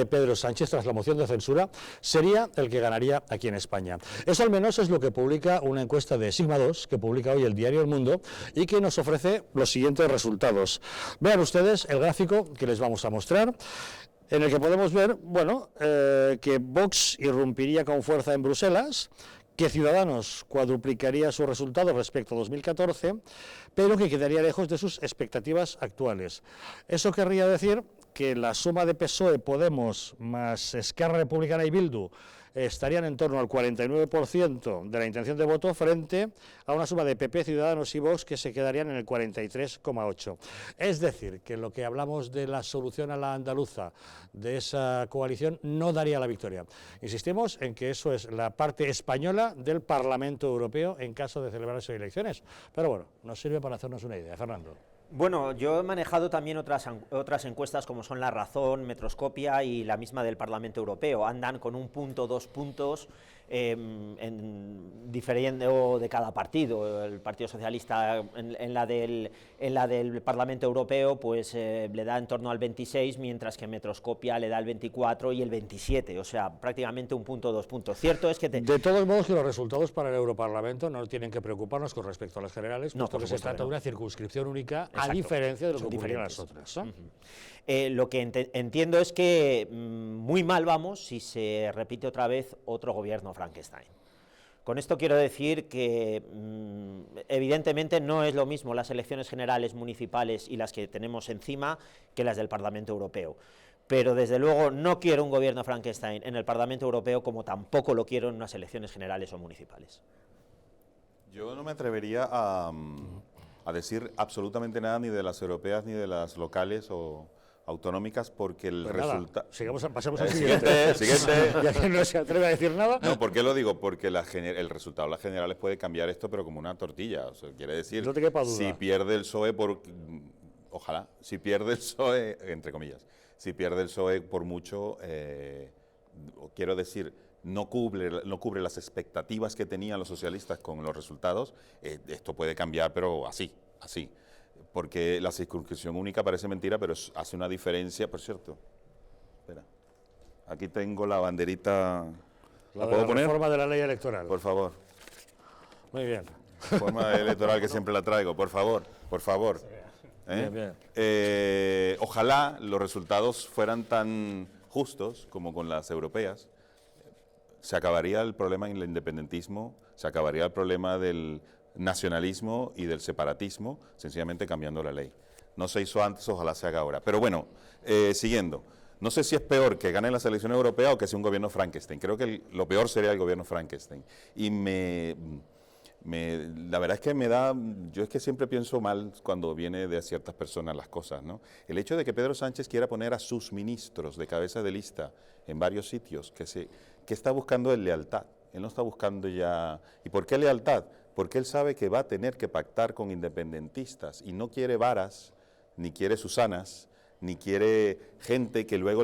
de Pedro Sánchez tras la moción de censura sería el que ganaría aquí en España. Eso al menos es lo que publica una encuesta de Sigma 2 que publica hoy el diario El Mundo y que nos ofrece los siguientes resultados. Vean ustedes el gráfico que les vamos a mostrar, en el que podemos ver, bueno, que Vox irrumpiría con fuerza en Bruselas, que Ciudadanos cuadruplicaría sus resultados respecto a 2014, pero que quedaría lejos de sus expectativas actuales. Eso querría decir que la suma de PSOE, Podemos, más Esquerra Republicana y Bildu estarían en torno al 49% de la intención de voto frente a una suma de PP, Ciudadanos y Vox que se quedarían en el 43,8%. Es decir, que lo que hablamos de la solución a la andaluza de esa coalición no daría la victoria. Insistimos en que eso es la parte española del Parlamento Europeo en caso de celebrarse elecciones. Pero bueno, nos sirve para hacernos una idea. Fernando. Bueno, yo he manejado también otras encuestas como son La Razón, Metroscopia y la misma del Parlamento Europeo. Andan con 1 punto, 2 puntos diferente de cada partido. El Partido Socialista en la del Parlamento Europeo pues le da en torno al 26, mientras que Metroscopia le da el 24 y el 27, o sea, prácticamente 1 punto, 2 puntos. Cierto es que... De todos modos, que los resultados para el Europarlamento no tienen que preocuparnos con respecto a las generales, no, puesto que se trata de una circunscripción única. Exacto. A diferencia de lo que ocurriría en las otras. Lo que entiendo es que muy mal vamos si se repite otra vez otro gobierno Frankenstein. Con esto quiero decir que evidentemente no es lo mismo las elecciones generales municipales y las que tenemos encima que las del Parlamento Europeo. Pero desde luego no quiero un gobierno Frankenstein en el Parlamento Europeo, como tampoco lo quiero en unas elecciones generales o municipales. Yo no me atrevería a decir absolutamente nada ni de las europeas ni de las locales o autonómicas, porque el pues resultado... Pasemos al siguiente. Siguiente. Ya que no se atreve a decir nada. No, ¿por qué lo digo? Porque el resultado de las generales puede cambiar esto, pero como una tortilla. O sea, quiere decir, no te quepa duda. Si pierde el PSOE por... Ojalá, si pierde el PSOE, entre comillas, si pierde el PSOE por mucho, quiero decir, no cubre las expectativas que tenían los socialistas con los resultados, esto puede cambiar, pero así. Porque la circunscripción única parece mentira, pero hace una diferencia. Por cierto, espera, aquí tengo la banderita. ¿La puedo poner? La reforma de la ley electoral. Por favor. Muy bien. Reforma electoral que siempre la traigo, por favor. Bien. Ojalá los resultados fueran tan justos como con las europeas. Se acabaría el problema en el independentismo, se acabaría el problema del nacionalismo y del separatismo, sencillamente cambiando la ley. No se hizo antes, ojalá se haga ahora. Pero bueno, siguiendo, no sé si es peor que gane la selección europea o que sea un gobierno Frankenstein. Creo que lo peor sería el gobierno Frankenstein. Y la verdad es que yo es que siempre pienso mal cuando viene de ciertas personas las cosas, ¿no? El hecho de que Pedro Sánchez quiera poner a sus ministros de cabeza de lista en varios sitios, que está buscando es lealtad. Él no está buscando ya... ¿Y por qué lealtad? Porque él sabe que va a tener que pactar con independentistas y no quiere varas, ni quiere Susanas, ni quiere gente que luego...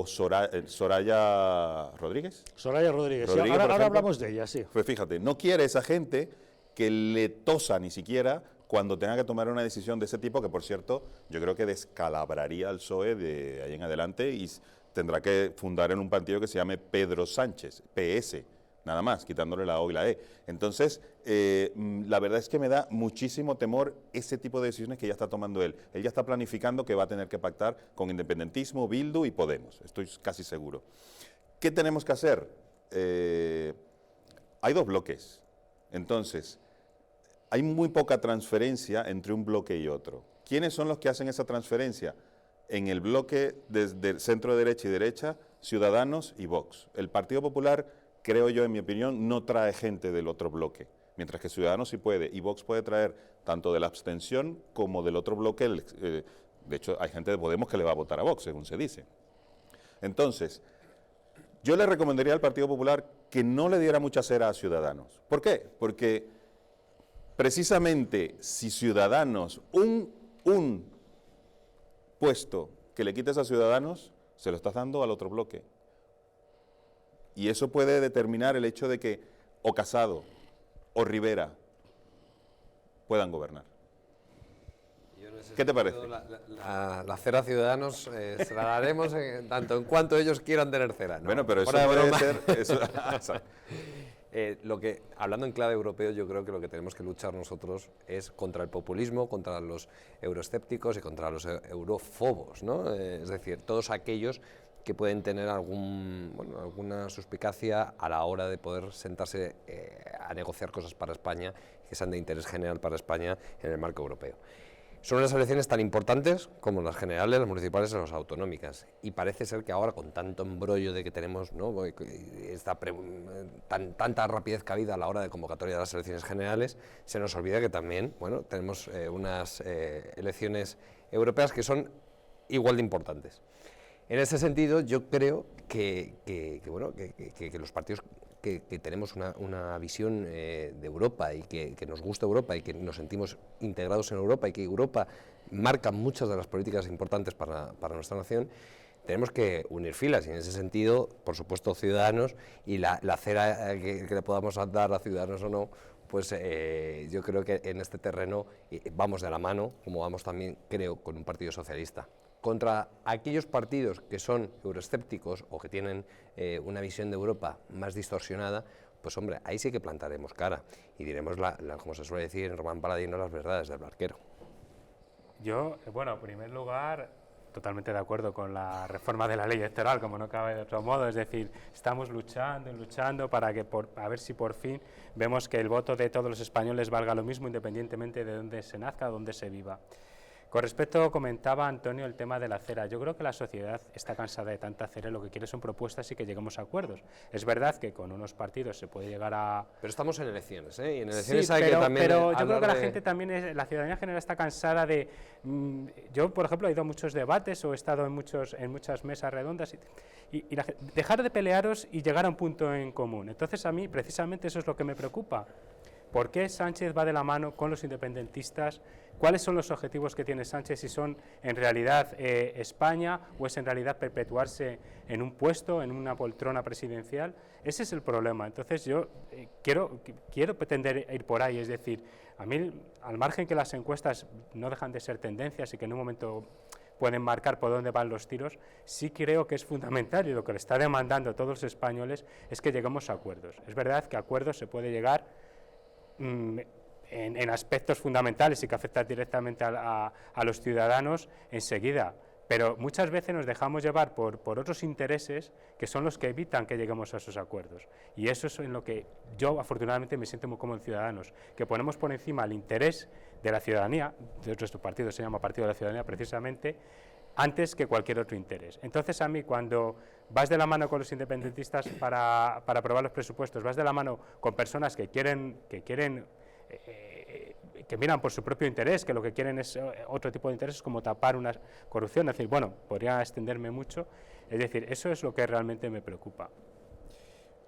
Soraya Rodríguez. Soraya Rodríguez, sí, ahora hablamos de ella, sí. Pues fíjate, no quiere esa gente que le tosa ni siquiera cuando tenga que tomar una decisión de ese tipo, que por cierto, yo creo que descalabraría al PSOE de ahí en adelante y tendrá que fundar en un partido que se llame Pedro Sánchez, PS, nada más, quitándole la O y la E. Entonces, la verdad es que me da muchísimo temor ese tipo de decisiones que ya está tomando él. Él ya está planificando que va a tener que pactar con independentismo, Bildu y Podemos, estoy casi seguro. ¿Qué tenemos que hacer? Hay dos bloques, entonces, hay muy poca transferencia entre un bloque y otro. ¿Quiénes son los que hacen esa transferencia? En el bloque desde centro derecha y derecha, Ciudadanos y Vox. El Partido Popular, creo yo, en mi opinión, no trae gente del otro bloque, mientras que Ciudadanos sí puede, y Vox puede traer tanto de la abstención como del otro bloque. De hecho, hay gente de Podemos que le va a votar a Vox, según se dice. Entonces, yo le recomendaría al Partido Popular que no le diera mucha cera a Ciudadanos. ¿Por qué? Porque precisamente si Ciudadanos, un puesto que le quites a Ciudadanos, se lo estás dando al otro bloque. Y eso puede determinar el hecho de que o Casado o Rivera puedan gobernar. Yo ¿Qué te parece? La cera a Ciudadanos se la daremos tanto en cuanto ellos quieran tener cera. ¿No? Bueno, pero eso Fuera de puede broma. ser... Hablando en clave europeo, yo creo que lo que tenemos que luchar nosotros es contra el populismo, contra los euroescépticos y contra los eurofobos, ¿no? Es decir, todos aquellos que pueden tener alguna suspicacia a la hora de poder sentarse a negociar cosas para España que sean de interés general para España en el marco europeo. Son unas elecciones tan importantes como las generales, las municipales y las autonómicas. Y parece ser que ahora, con tanto embrollo de que tenemos, ¿no?, tanta rapidez cabida a la hora de convocatoria de las elecciones generales, se nos olvida que también, bueno, tenemos unas elecciones europeas que son igual de importantes. En ese sentido, yo creo que los partidos que tenemos una visión de Europa y que nos gusta Europa y que nos sentimos integrados en Europa y que Europa marca muchas de las políticas importantes para nuestra nación, tenemos que unir filas y en ese sentido, por supuesto, Ciudadanos y la cera que le podamos dar a Ciudadanos o no, pues yo creo que en este terreno vamos de la mano, como vamos también, creo, con un partido socialista. Contra aquellos partidos que son euroescépticos o que tienen una visión de Europa más distorsionada, pues hombre, ahí sí que plantaremos cara y diremos, como se suele decir en Román Paladino, las verdades del barquero. Yo, bueno, en primer lugar, totalmente de acuerdo con la reforma de la ley electoral, como no cabe de otro modo, es decir, estamos luchando para que a ver si por fin vemos que el voto de todos los españoles valga lo mismo independientemente de dónde se nazca, dónde se viva. Con respecto, comentaba Antonio el tema de la cera. Yo creo que la sociedad está cansada de tanta cera y lo que quiere son propuestas y que lleguemos a acuerdos. Es verdad que con unos partidos se puede llegar a... Pero estamos en elecciones, ¿eh? Y en elecciones sí, hay que también pero yo creo que la gente también, la ciudadanía general está cansada de... yo, por ejemplo, he ido a muchos debates o he estado en muchas mesas redondas y dejar de pelearos y llegar a un punto en común. Entonces, a mí, precisamente, eso es lo que me preocupa. ¿Por qué Sánchez va de la mano con los independentistas? ¿Cuáles son los objetivos que tiene Sánchez? Si son en realidad España o es en realidad perpetuarse en un puesto, en una poltrona presidencial. Ese es el problema. Entonces yo quiero pretender ir por ahí. Es decir, a mí, al margen que las encuestas no dejan de ser tendencias y que en un momento pueden marcar por dónde van los tiros, sí creo que es fundamental y lo que le está demandando a todos los españoles es que lleguemos a acuerdos. Es verdad que a acuerdos se puede llegar en aspectos fundamentales y que afectan directamente a los ciudadanos enseguida, pero muchas veces nos dejamos llevar por otros intereses que son los que evitan que lleguemos a esos acuerdos, y eso es en lo que yo afortunadamente me siento muy cómodo en Ciudadanos, que ponemos por encima el interés de la ciudadanía, de nuestro partido se llama Partido de la Ciudadanía precisamente, antes que cualquier otro interés. Entonces, a mí, cuando vas de la mano con los independentistas para aprobar los presupuestos, vas de la mano con personas que miran por su propio interés, que lo que quieren es otro tipo de intereses, como tapar una corrupción, es decir, bueno, podría extenderme mucho, es decir, eso es lo que realmente me preocupa.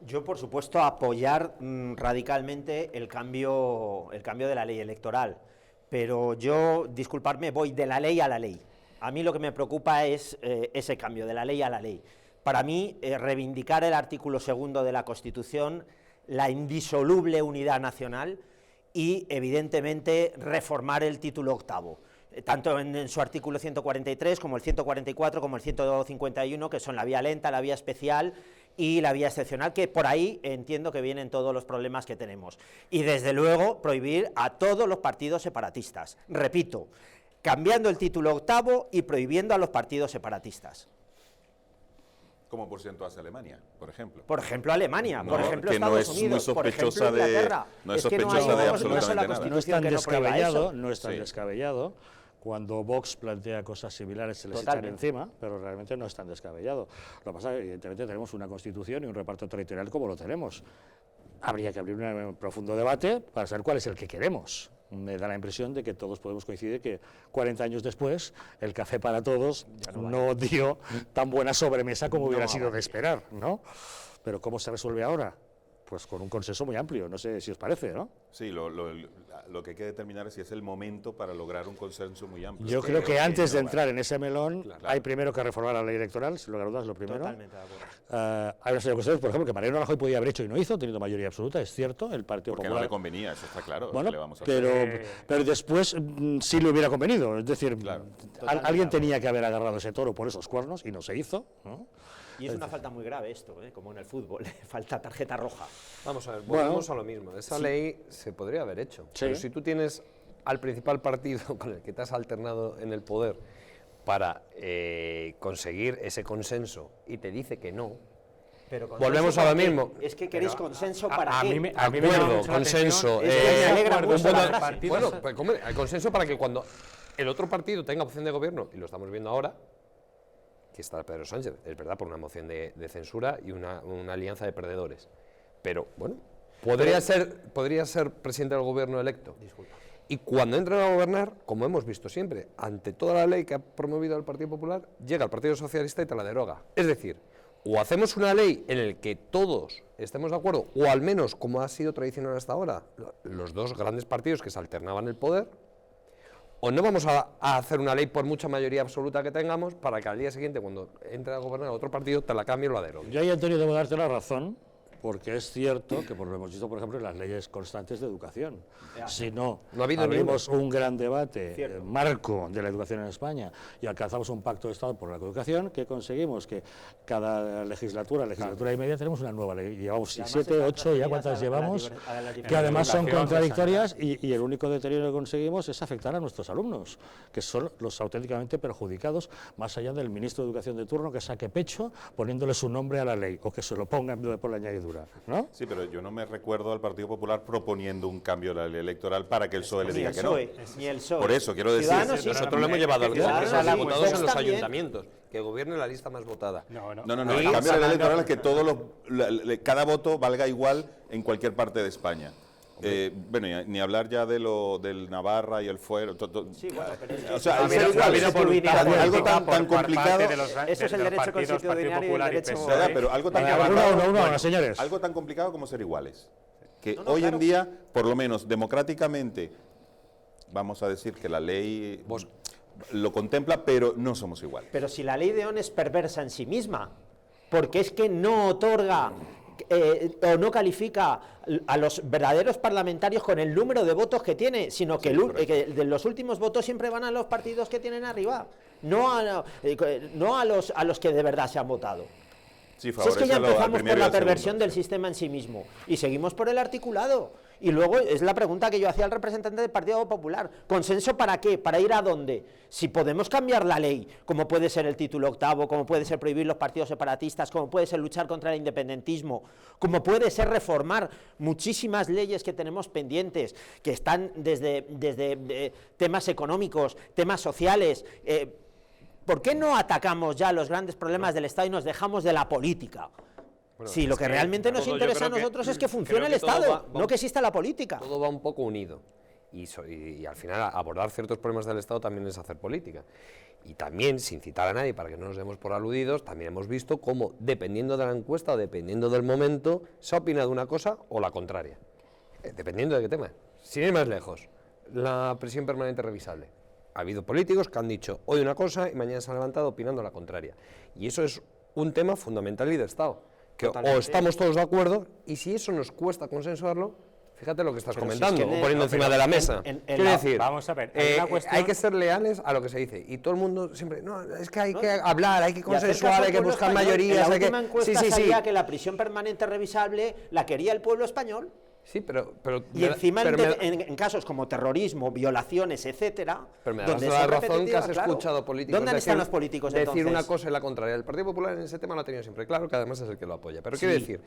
Yo, por supuesto, apoyar radicalmente el cambio de la ley electoral, pero yo, disculparme, voy de la ley a la ley. A mí lo que me preocupa es ese cambio de la ley a la ley. Para mí, reivindicar el artículo 2 de la Constitución, la indisoluble unidad nacional y, evidentemente, reformar el título 8, tanto en su artículo 143 como el 144 como el 151, que son la vía lenta, la vía especial y la vía excepcional, que por ahí entiendo que vienen todos los problemas que tenemos. Y, desde luego, prohibir a todos los partidos separatistas. Repito, cambiando el título 8 y prohibiendo a los partidos separatistas. ¿Cómo por ciento hace Alemania, por ejemplo? Por ejemplo, Alemania, No, por ejemplo, que no Estados es muy Unidos, por ejemplo, sospechosa de- Inglaterra. no es que no sospechosa de hay absolutamente nada. No es tan que no prueba eso. no es tan Sí. descabellado. Cuando Vox plantea cosas similares se les echan Totalmente. encima, pero realmente no es tan descabellado. Lo que pasa es que evidentemente tenemos una constitución y un reparto territorial como lo tenemos. Habría que abrir un profundo debate para saber cuál es el que queremos. Me da la impresión de que todos podemos coincidir que 40 años después el café para todos no dio tan buena sobremesa como hubiera sido de esperar, ¿no? Pero ¿cómo se resuelve ahora? pues con un consenso muy amplio, no sé si os parece, ¿no? Sí, lo que hay que determinar es si es el momento para lograr un consenso muy amplio. Yo creo que antes de no, entrar en ese melón, Claro. hay primero que reformar la ley electoral, sin lugar a dudas, lo primero. Totalmente de acuerdo. Hay una serie de cuestiones, por ejemplo, que Mariano Rajoy podía haber hecho y no hizo, teniendo mayoría absoluta, es cierto, el Partido porque no Popular. le convenía, eso está claro. Bueno, ¿qué le vamos a hacer? pero después sí le hubiera convenido, es decir, Claro. alguien tenía que haber agarrado ese toro por esos cuernos y no se hizo, ¿no? Y es una falta muy grave esto, como en el fútbol, falta tarjeta roja. Vamos a ver, Bueno, volvemos a lo mismo. Esa ley se podría haber hecho. Sí. Pero si tú tienes al principal partido con el que te has alternado en el poder para conseguir ese consenso y te dice que no, Pero volvemos a lo mismo. Es que queréis consenso para a qué. mí me llama Acuerdo, mucho la consenso. atención, es que me alegra un mucho buen que frase. los partidos- Bueno, pues, hombre, hay consenso para que cuando el otro partido tenga opción de gobierno, y lo estamos viendo ahora, que está Pedro Sánchez, es verdad, por una moción de censura y una alianza de perdedores. Pero, bueno, podría ser presidente del gobierno electo. Disculpa. Y cuando entren a gobernar, como hemos visto siempre, ante toda la ley que ha promovido el Partido Popular, llega el Partido Socialista y te la deroga. Es decir, o hacemos una ley en la que todos estemos de acuerdo, o al menos, como ha sido tradicional hasta ahora, los dos grandes partidos que se alternaban el poder, o no vamos a hacer una ley por mucha mayoría absoluta que tengamos para que al día siguiente, cuando entre a gobernar otro partido, te la cambie o la derogue. Yo ahí, Antonio, debo darte la razón, porque es cierto que, por lo hemos visto, por ejemplo, en las leyes constantes de educación. Si no, No ha habido abrimos un gran debate Cierto. marco de la educación en España y alcanzamos un pacto de Estado por la educación, ¿qué conseguimos? Que cada legislatura y media, tenemos una nueva ley. Llevamos Y además 7, están 8, ya referidas cuántas a la llevamos, a la que además son educación, contradictorias y el único deterioro que conseguimos es afectar a nuestros alumnos, que son los auténticamente perjudicados, más allá del ministro de Educación de turno que saque pecho poniéndole su nombre a la ley o que se lo ponga por la añadidura, ¿no? Sí, pero yo no me recuerdo al Partido Popular proponiendo un cambio de la ley electoral para que el PSOE le diga que no. Ni el PSOE. Por eso quiero decir, Ciudadanos sí. Nosotros lo hemos llevado al Ciudadanos Congreso de los sí. Diputados en Vox los también. ayuntamientos, que gobierne la lista más votada. No, no. No, Y el cambio de la ley sacando- electoral es que cada voto valga igual en cualquier parte de España. Bueno, ni hablar ya del Navarra y el Fuero. Sí, bueno, pero es que O sea, ha al ser habido igual, voluntad algo política tan por parte complicado. de los- Eso es el de los derecho partidos, constitucional Partido y el Popular derecho- PSOE. Ya, pero algo tan Venga, complicado, uno, señores. algo tan complicado como ser iguales. Que No, no, hoy claro. en día, por lo menos democráticamente, vamos a decir que la ley lo contempla, pero no somos iguales. Pero si la ley de ON es perversa en sí misma, porque es que no otorga o no califica a los verdaderos parlamentarios con el número de votos que tiene, sino que, que de los últimos votos siempre van a los partidos que tienen arriba, no a los que de verdad se han votado. Sí, Si es que ya favorece al empezamos primero por y la al perversión segundo. del sistema en sí mismo y seguimos por el articulado. Y luego es la pregunta que yo hacía al representante del Partido Popular. ¿Consenso para qué? ¿Para ir a dónde? Si podemos cambiar la ley, como puede ser el título octavo, como puede ser prohibir los partidos separatistas, como puede ser luchar contra el independentismo, como puede ser reformar muchísimas leyes que tenemos pendientes, que están desde temas económicos, temas sociales. ¿Por qué no atacamos ya los grandes problemas del Estado y nos dejamos de la política? Bueno, Si lo es que que realmente nos todo, yo interesa a creo que- nosotros es que creo funcione el que todo Estado, va- no que exista la política. Todo va un poco unido. Y al final abordar ciertos problemas del Estado también es hacer política. Y también, sin citar a nadie para que no nos demos por aludidos, también hemos visto cómo, dependiendo de la encuesta o dependiendo del momento, se ha opinado una cosa o la contraria. Dependiendo de qué tema. Sin ir más lejos, la prisión permanente revisable. Ha habido políticos que han dicho hoy una cosa y mañana se han levantado opinando la contraria. Y eso es un tema fundamental y de Estado. Que Totalmente. o estamos todos de acuerdo, y si eso nos cuesta consensuarlo, fíjate lo que estás Pero si es comentando, que o poniendo encima de la mesa. en Quiero la- decir, vamos a ver, hay una cuestión- hay que ser leales a lo que se dice, y todo el mundo siempre, no, es que hay que hablar, hay que Y hacer caso consensuar, al hay que pueblo buscar español. mayorías, En la hay que... última encuesta sí. salía que la prisión permanente revisable la quería el pueblo español. Sí, pero Y encima pero en casos como terrorismo, violaciones, etcétera, Pero me das donde la son razón que repetitivas, has claro. escuchado políticos ¿Dónde decir, están los políticos decir entonces? una cosa y la contraria? El Partido Popular en ese tema lo ha tenido siempre claro, que además es el que lo apoya. Pero Sí. quiero decir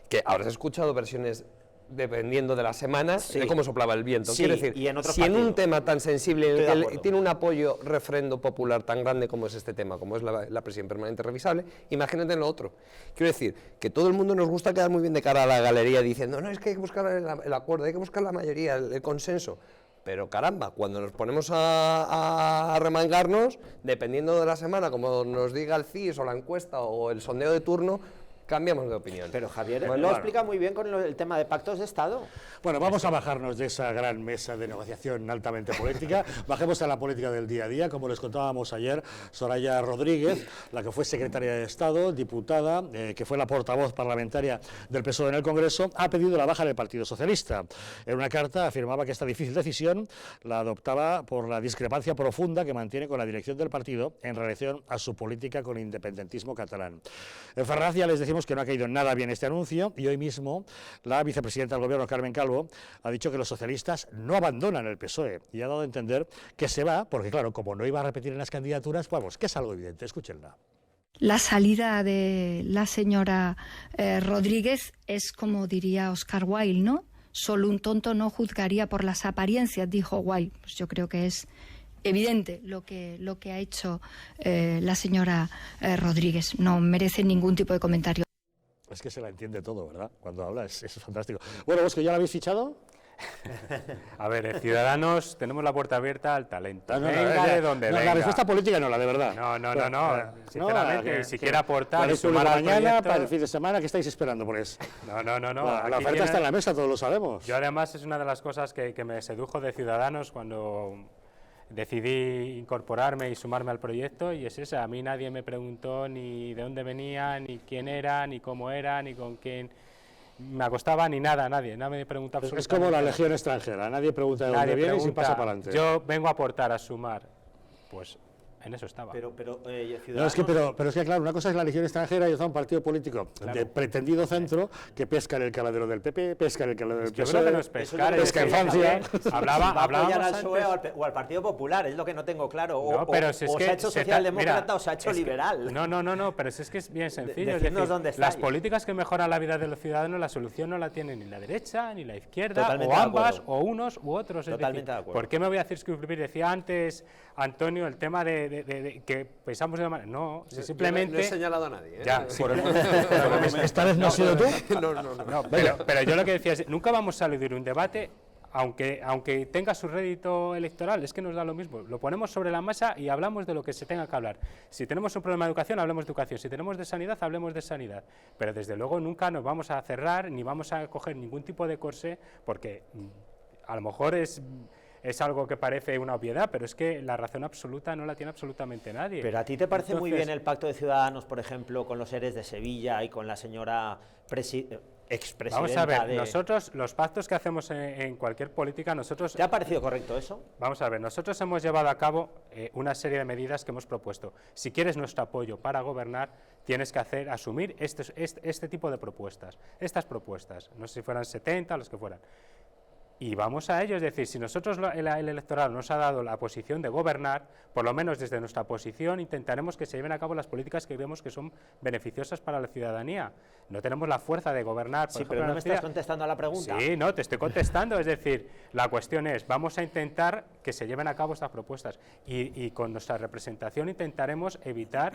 que habrás escuchado versiones dependiendo de la semana, Sí. de cómo soplaba el viento. Sí, Quiero decir, y en otros si en un partidos. tema tan sensible, en Estoy de el que acuerdo. tiene un apoyo refrendo popular tan grande como es este tema, como es la prisión permanente revisable, imagínate en lo otro. Quiero decir, que todo el mundo nos gusta quedar muy bien de cara a la galería diciendo, no, es que hay que buscar el acuerdo, hay que buscar la mayoría, el consenso. Pero caramba, cuando nos ponemos a remangarnos, dependiendo de la semana, como nos diga el CIS o la encuesta o el sondeo de turno, cambiamos de opinión. Pero Javier Bueno, lo explica muy bien con el tema de pactos de Estado. Bueno, vamos a bajarnos de esa gran mesa de negociación altamente política. Bajemos a la política del día a día. Como les contábamos ayer, Soraya Rodríguez, la que fue secretaria de Estado, diputada, que fue la portavoz parlamentaria del PSOE en el Congreso, ha pedido la baja del Partido Socialista. En una carta afirmaba que esta difícil decisión la adoptaba por la discrepancia profunda que mantiene con la dirección del partido en relación a su política con el independentismo catalán. En Ferraz ya les decimos que no ha caído nada bien este anuncio y hoy mismo la vicepresidenta del Gobierno, Carmen Calvo, ha dicho que los socialistas no abandonan el PSOE y ha dado a entender que se va, porque claro, como no iba a repetir en las candidaturas, vamos, que es algo evidente, escúchenla. La salida de la señora Rodríguez es como diría Oscar Wilde, ¿no? Solo un tonto no juzgaría por las apariencias, dijo Wilde. Pues yo creo que es evidente lo que ha hecho la señora Rodríguez. No merece ningún tipo de comentario. Es que se la entiende todo, ¿verdad? Cuando habla, es fantástico. Bueno, Bosco, ¿ya la habéis fichado? A ver, en Ciudadanos tenemos la puerta abierta al talento. Venga de donde venga. La respuesta política no, la de verdad. No. Sinceramente, si quiere aportar y sumar al mañana, proyecto... para el fin de semana, ¿qué estáis esperando por eso? No. La oferta está en la mesa, todos lo sabemos. Yo además es una de las cosas que me sedujo de Ciudadanos cuando decidí incorporarme y sumarme al proyecto, y es esa. A mí nadie me preguntó ni de dónde venía, ni quién era, ni cómo era, ni con quién me acostaba, ni nada, nadie me pregunta absolutamente. Es como la legión extranjera, nadie pregunta de dónde viene y se pasa para adelante. Yo vengo a aportar, a sumar, pues en eso estaba. Pero Ciudadanos... No, es que claro, una cosa es la legión extranjera y otra un partido político de pretendido centro que pesca en el caladero del PP, pesca en el caladero del PSOE, yo creo que no es pescar, pesca en Francia. Hablábamos al PSOE o al Partido Popular, es lo que no tengo claro. O se ha hecho socialdemócrata o se ha hecho liberal. No, pero es que es bien sencillo. Dónde estáis. Las políticas que mejoran la vida de los ciudadanos, la solución no la tiene ni la derecha ni la izquierda, Totalmente o ambas, o unos u otros. Totalmente de acuerdo. ¿Por qué me voy a circunscribir? Decía antes Antonio el tema de que pensamos de manera... No, simplemente... No he señalado a nadie. Ya, ¿Esta vez no has sido tú? No, pero yo lo que decía es, nunca vamos a eludir un debate, aunque tenga su rédito electoral, es que nos da lo mismo. Lo ponemos sobre la mesa y hablamos de lo que se tenga que hablar. Si tenemos un problema de educación, hablemos de educación. Si tenemos de sanidad, hablemos de sanidad. Pero desde luego nunca nos vamos a cerrar, ni vamos a coger ningún tipo de corsé, porque a lo mejor es algo que parece una obviedad, pero es que la razón absoluta no la tiene absolutamente nadie. Pero a ti te parece muy bien el pacto de Ciudadanos, por ejemplo, con los ERES de Sevilla y con la señora expresidenta. Vamos a ver, nosotros, los pactos que hacemos en cualquier política, nosotros... ¿Te ha parecido correcto eso? Vamos a ver, nosotros hemos llevado a cabo una serie de medidas que hemos propuesto. Si quieres nuestro apoyo para gobernar, tienes que asumir este tipo de propuestas, estas propuestas, no sé si fueran 70 o los que fueran. Y vamos a ello, es decir, si nosotros el electorado nos ha dado la posición de gobernar, por lo menos desde nuestra posición intentaremos que se lleven a cabo las políticas que creemos que son beneficiosas para la ciudadanía. No tenemos la fuerza de gobernar. Sí, pero no me estás contestando a la pregunta. Sí, no, te estoy contestando, es decir, la cuestión es, vamos a intentar que se lleven a cabo estas propuestas y con nuestra representación intentaremos evitar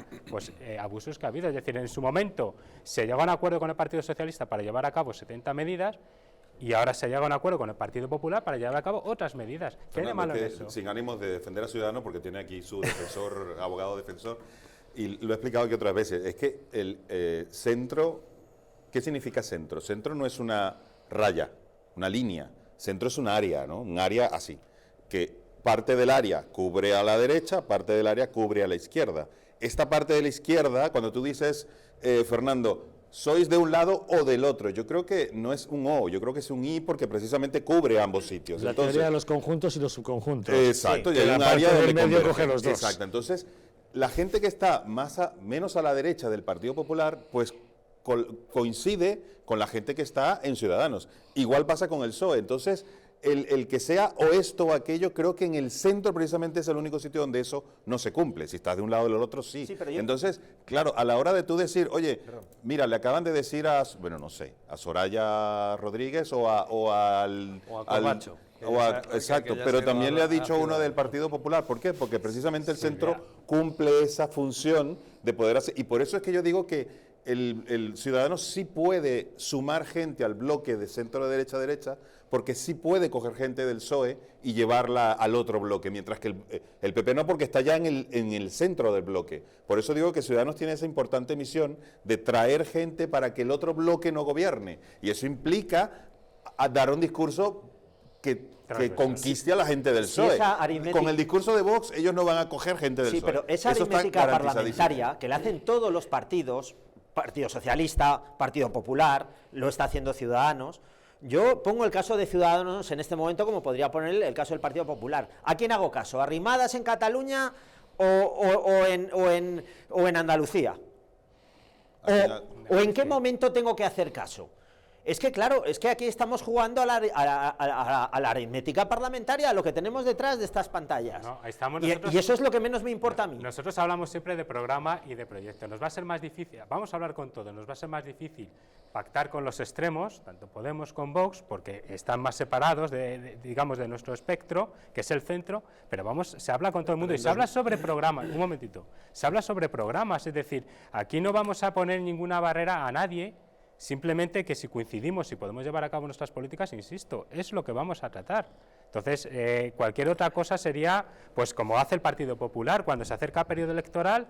abusos que ha habido. Es decir, en su momento se llegó a un acuerdo con el Partido Socialista para llevar a cabo 70 medidas, y ahora se llega a un acuerdo con el Partido Popular para llevar a cabo otras medidas. ¿Qué de malo en eso? Sin ánimos de defender a Ciudadanos, porque tiene aquí su defensor, abogado defensor, y lo he explicado aquí otras veces, es que el centro, ¿qué significa centro? Centro no es una raya, una línea, centro es un área, ¿no? Un área así, que parte del área cubre a la derecha, parte del área cubre a la izquierda. Esta parte de la izquierda, cuando tú dices, Fernando, ¿sois de un lado o del otro? Yo creo que no es un O, yo creo que es un I porque precisamente cubre ambos sitios. La teoría de los conjuntos y los subconjuntos. Exacto, sí, y hay un área donde medio coge los dos. Exacto, entonces la gente que está menos a la derecha del Partido Popular, pues coincide con la gente que está en Ciudadanos. Igual pasa con el PSOE, entonces el que sea o esto o aquello, creo que en el centro precisamente es el único sitio donde eso no se cumple. Si estás de un lado o del otro, sí. Entonces, claro, a la hora de tú decir, oye, mira, le acaban de decir a Soraya Rodríguez o a Corbacho. Exacto, pero también le ha dicho uno del Partido Popular. ¿Por qué? Porque precisamente el centro cumple esa función de poder hacer. Y por eso es que yo digo que el Ciudadanos sí puede sumar gente al bloque de centro de derecha, porque sí puede coger gente del PSOE y llevarla al otro bloque, mientras que el PP no, porque está ya en el centro del bloque. Por eso digo que Ciudadanos tiene esa importante misión de traer gente para que el otro bloque no gobierne. Y eso implica dar un discurso que conquiste a la gente del PSOE. Con el discurso de Vox ellos no van a coger gente del PSOE. Sí, pero esa aritmética parlamentaria que la hacen todos los partidos, Partido Socialista, Partido Popular, lo está haciendo Ciudadanos. Yo pongo el caso de Ciudadanos en este momento como podría poner el caso del Partido Popular. ¿A quién hago caso? ¿A Arrimadas en Cataluña o en Andalucía? ¿O en qué momento tengo que hacer caso? Es que claro, es que aquí estamos jugando a la aritmética parlamentaria, a lo que tenemos detrás de estas pantallas. No, ahí estamos y eso es lo que menos me importa a mí. Nosotros hablamos siempre de programa y de proyecto. Nos va a ser más difícil, vamos a hablar con todos, nos va a ser más difícil pactar con los extremos, tanto Podemos como Vox, porque están más separados, digamos, de nuestro espectro, que es el centro, pero se habla con todo el mundo y se habla sobre programas. Un momentito, se habla sobre programas, es decir, aquí no vamos a poner ninguna barrera a nadie. Simplemente que si coincidimos y podemos llevar a cabo nuestras políticas, insisto, es lo que vamos a tratar. Entonces, cualquier otra cosa sería, pues como hace el Partido Popular, cuando se acerca el periodo electoral,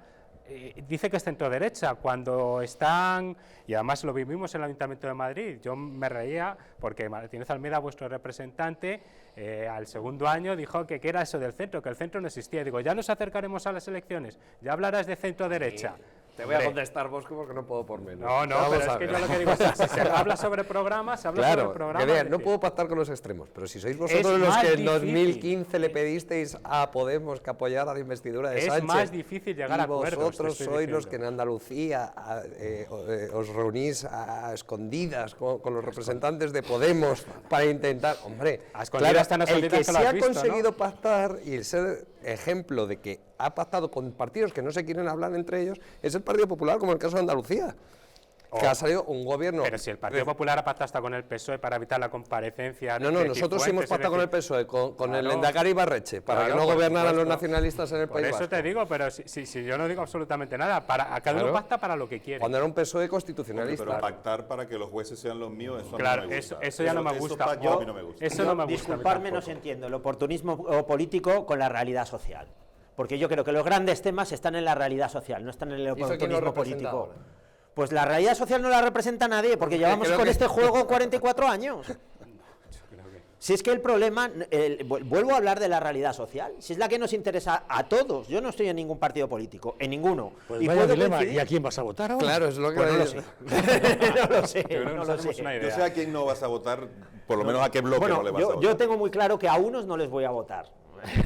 dice que es centro-derecha, cuando están, y además lo vivimos en el Ayuntamiento de Madrid, yo me reía porque Martínez Almeida, vuestro representante, al segundo año dijo que era eso del centro, que el centro no existía. Digo, ya nos acercaremos a las elecciones, ya hablarás de centro-derecha. Sí. Te voy a contestar, Bosco, porque no puedo por menos. No, pero es que yo lo que digo es, si se habla sobre programas, se habla sobre programas. Claro, no puedo pactar con los extremos, pero si sois vosotros los que en 2015 le pedisteis a Podemos que apoyara la investidura de Sánchez. Es más difícil llegar a acuerdos. Vosotros sois los que en Andalucía os reunís a escondidas con los representantes de Podemos para intentar... Hombre, claro, el que sí ha conseguido pactar y el ser ejemplo de que ha pactado con partidos que no se quieren hablar entre ellos es el Partido Popular, como el caso de Andalucía, que ha salido un gobierno... Pero si el Partido Popular ha pactado hasta con el PSOE para evitar la comparecencia... No, nosotros hemos pactado con el PSOE, con el Lehendakari Ibarretxe, para que no gobernaran los nacionalistas en el País Vasco. Por eso te digo, pero si yo no digo absolutamente nada, cada uno pacta para lo que quiere. Cuando era un PSOE constitucionalista. Pero pactar para que los jueces sean los míos, eso claro, no me gusta. Eso ya no me gusta. Eso no me gusta. Eso no me gusta. Disculparme, no se entiende el oportunismo político con la realidad social. Porque yo creo que los grandes temas están en la realidad social, no están en el oportunismo político. Ahora? Pues la realidad social no la representa nadie, porque llevamos con este juego 44 años. Si es que el problema, vuelvo a hablar de la realidad social, si es la que nos interesa a todos. Yo no estoy en ningún partido político, en ninguno. Pues vaya dilema, ¿y a quién vas a votar ahora? Claro, es lo que pues no lo sé. No lo sé. Yo sé a quién no vas a votar, por lo menos a qué bloque no le vas a votar. Yo tengo muy claro que a unos no les voy a votar.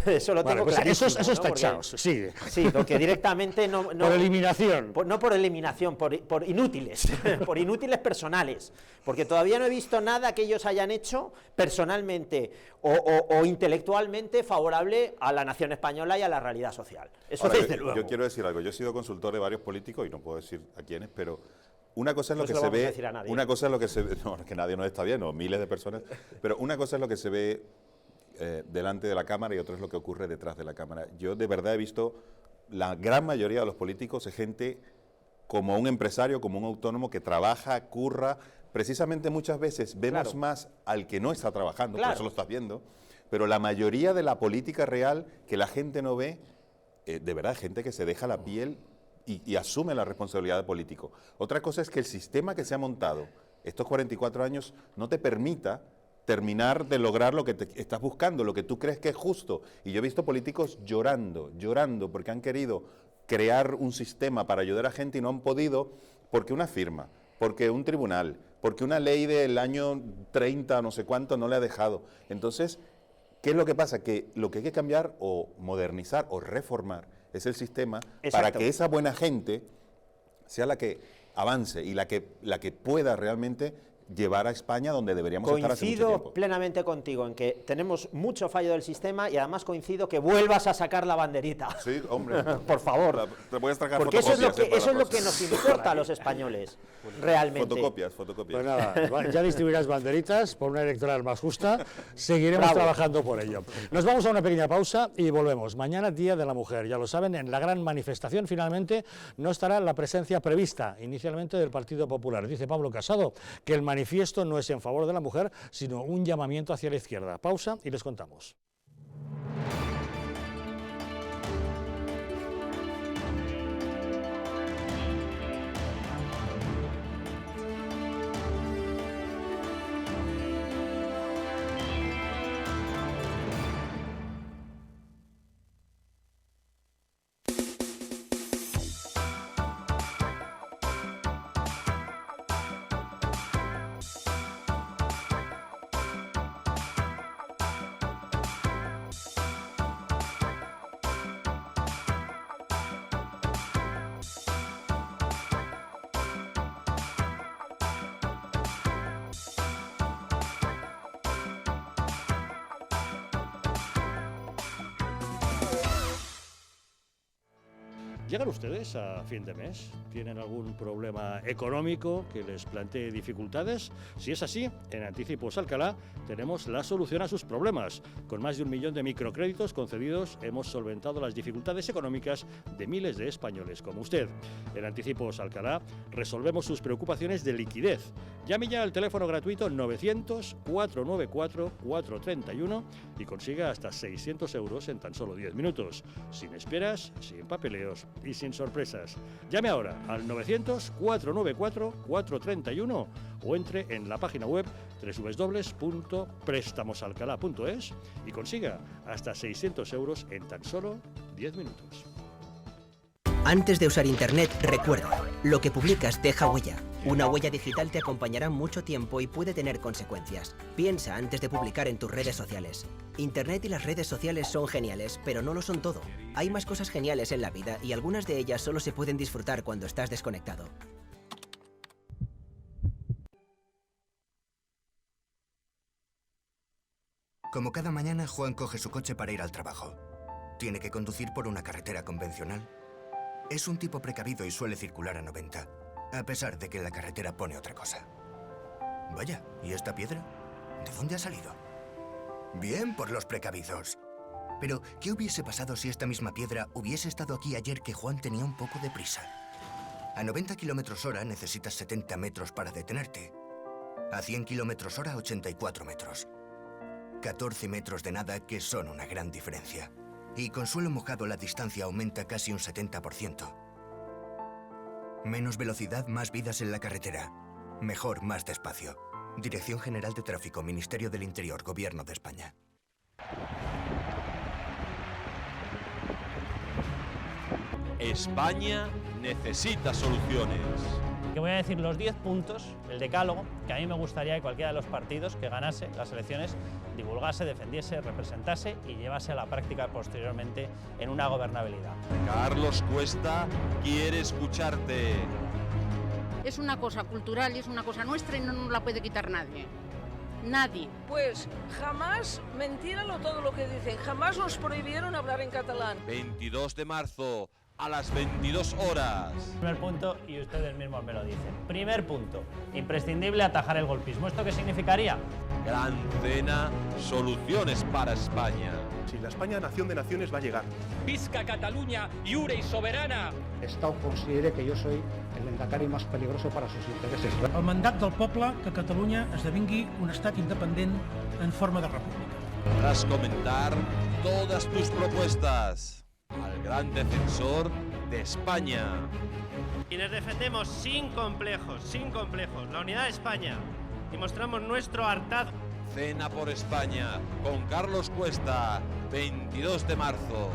Eso lo tengo pues clarísimo, esos ¿no? tachados, sigue. Sí, porque directamente no por eliminación. No por eliminación, por inútiles, por inútiles personales. Porque todavía no he visto nada que ellos hayan hecho personalmente o intelectualmente favorable a la nación española y a la realidad social. Eso Ahora, desde luego. Yo quiero decir algo. Yo he sido consultor de varios políticos y no puedo decir a quiénes, pero una cosa es lo No que se lo se vamos a ve. decir a nadie. Una cosa es lo que se ve. No, es que nadie nos está viendo, miles de personas. Pero una cosa es lo que se ve delante de la cámara y otro es lo que ocurre detrás de la cámara. Yo de verdad he visto la gran mayoría de los políticos es gente como un empresario, como un autónomo que trabaja, curra. Precisamente muchas veces vemos más al que no está trabajando, por eso lo estás viendo, pero la mayoría de la política real que la gente no ve, de verdad, gente que se deja la piel y asume la responsabilidad de político. Otra cosa es que el sistema que se ha montado estos 44 años no te permita terminar de lograr lo que te estás buscando, lo que tú crees que es justo. Y yo he visto políticos llorando porque han querido crear un sistema para ayudar a gente y no han podido, porque una firma, porque un tribunal, porque una ley del año 30, no sé cuánto, no le ha dejado. Entonces, ¿qué es lo que pasa? Que lo que hay que cambiar o modernizar o reformar es el sistema. Exacto. Para que esa buena gente sea la que avance y la que pueda realmente llevar a España donde deberíamos estar hace mucho Coincido tiempo. plenamente contigo en que tenemos mucho fallo del sistema y además coincido que vuelvas a sacar la banderita. Sí, hombre. Por favor. Te voy a sacar Porque eso es lo fotocopias, que, para eso es la lo que próxima. nos importa a los españoles, realmente. Fotocopias. Pues nada, ya distribuirás banderitas por una electoral más justa. Seguiremos Bravo. trabajando por ello. Nos vamos a una pequeña pausa y volvemos. Mañana, Día de la Mujer. Ya lo saben, en la gran manifestación finalmente no estará la presencia prevista inicialmente del Partido Popular. Dice Pablo Casado que el manifiesto no es en favor de la mujer, sino un llamamiento hacia la izquierda. Pausa y les contamos. ¿Llegan ustedes a fin de mes? ¿Tienen algún problema económico que les plantee dificultades? Si es así, en Anticipos Alcalá tenemos la solución a sus problemas. Con más de 1 millón de microcréditos concedidos, hemos solventado las dificultades económicas de miles de españoles como usted. En Anticipos Alcalá resolvemos sus preocupaciones de liquidez. Llame ya al teléfono gratuito 900-494-431 y consiga hasta 600 euros en tan solo 10 minutos. Sin esperas, sin papeleos y sin sorpresas. Llame ahora al 900-494-431 o entre en la página web www.préstamosalcalá.es y consiga hasta 600 euros en tan solo 10 minutos. Antes de usar Internet, recuerda, lo que publicas deja huella. Una huella digital te acompañará mucho tiempo y puede tener consecuencias. Piensa antes de publicar en tus redes sociales. Internet y las redes sociales son geniales, pero no lo son todo. Hay más cosas geniales en la vida y algunas de ellas solo se pueden disfrutar cuando estás desconectado. Como cada mañana, Juan coge su coche para ir al trabajo. Tiene que conducir por una carretera convencional. Es un tipo precavido y suele circular a 90, a pesar de que la carretera pone otra cosa. Vaya, ¿y esta piedra? ¿De dónde ha salido? Bien por los precavidos. Pero, ¿qué hubiese pasado si esta misma piedra hubiese estado aquí ayer que Juan tenía un poco de prisa? A 90 km/h necesitas 70 metros para detenerte. A 100 km/h, 84 metros. 14 metros de nada que son una gran diferencia. Y con suelo mojado la distancia aumenta casi un 70%. Menos velocidad, más vidas en la carretera. Mejor, más despacio. Dirección General de Tráfico, Ministerio del Interior, Gobierno de España. España necesita soluciones. Que voy a decir los 10 puntos, el decálogo, que a mí me gustaría que cualquiera de los partidos que ganase las elecciones divulgase, defendiese, representase y llevase a la práctica posteriormente en una gobernabilidad. Carlos Cuesta quiere escucharte. Es una cosa cultural y es una cosa nuestra y no nos la puede quitar nadie. Nadie. Pues jamás, mentíralo todo lo que dicen, jamás nos prohibieron hablar en catalán. 22 de marzo, a las 22 horas. Primer punto, y ustedes mismos me lo dicen. Primer punto, imprescindible atajar el golpismo. ¿Esto qué significaría? Gran Cena, soluciones para España. Si la España nación de naciones va a llegar. Visca Cataluña, lliure y soberana. Estado considere que jo soy el endacari más peligroso para sus intereses. El mandat del poble que Catalunya esdevingui un estat independent en forma de república. Podrás comentar todas tus propuestas al gran defensor de España. Quienes defendemos sin complejos, la unidad de España y mostramos nuestro hartazgo. Cena por España con Carlos Cuesta, 22 de marzo.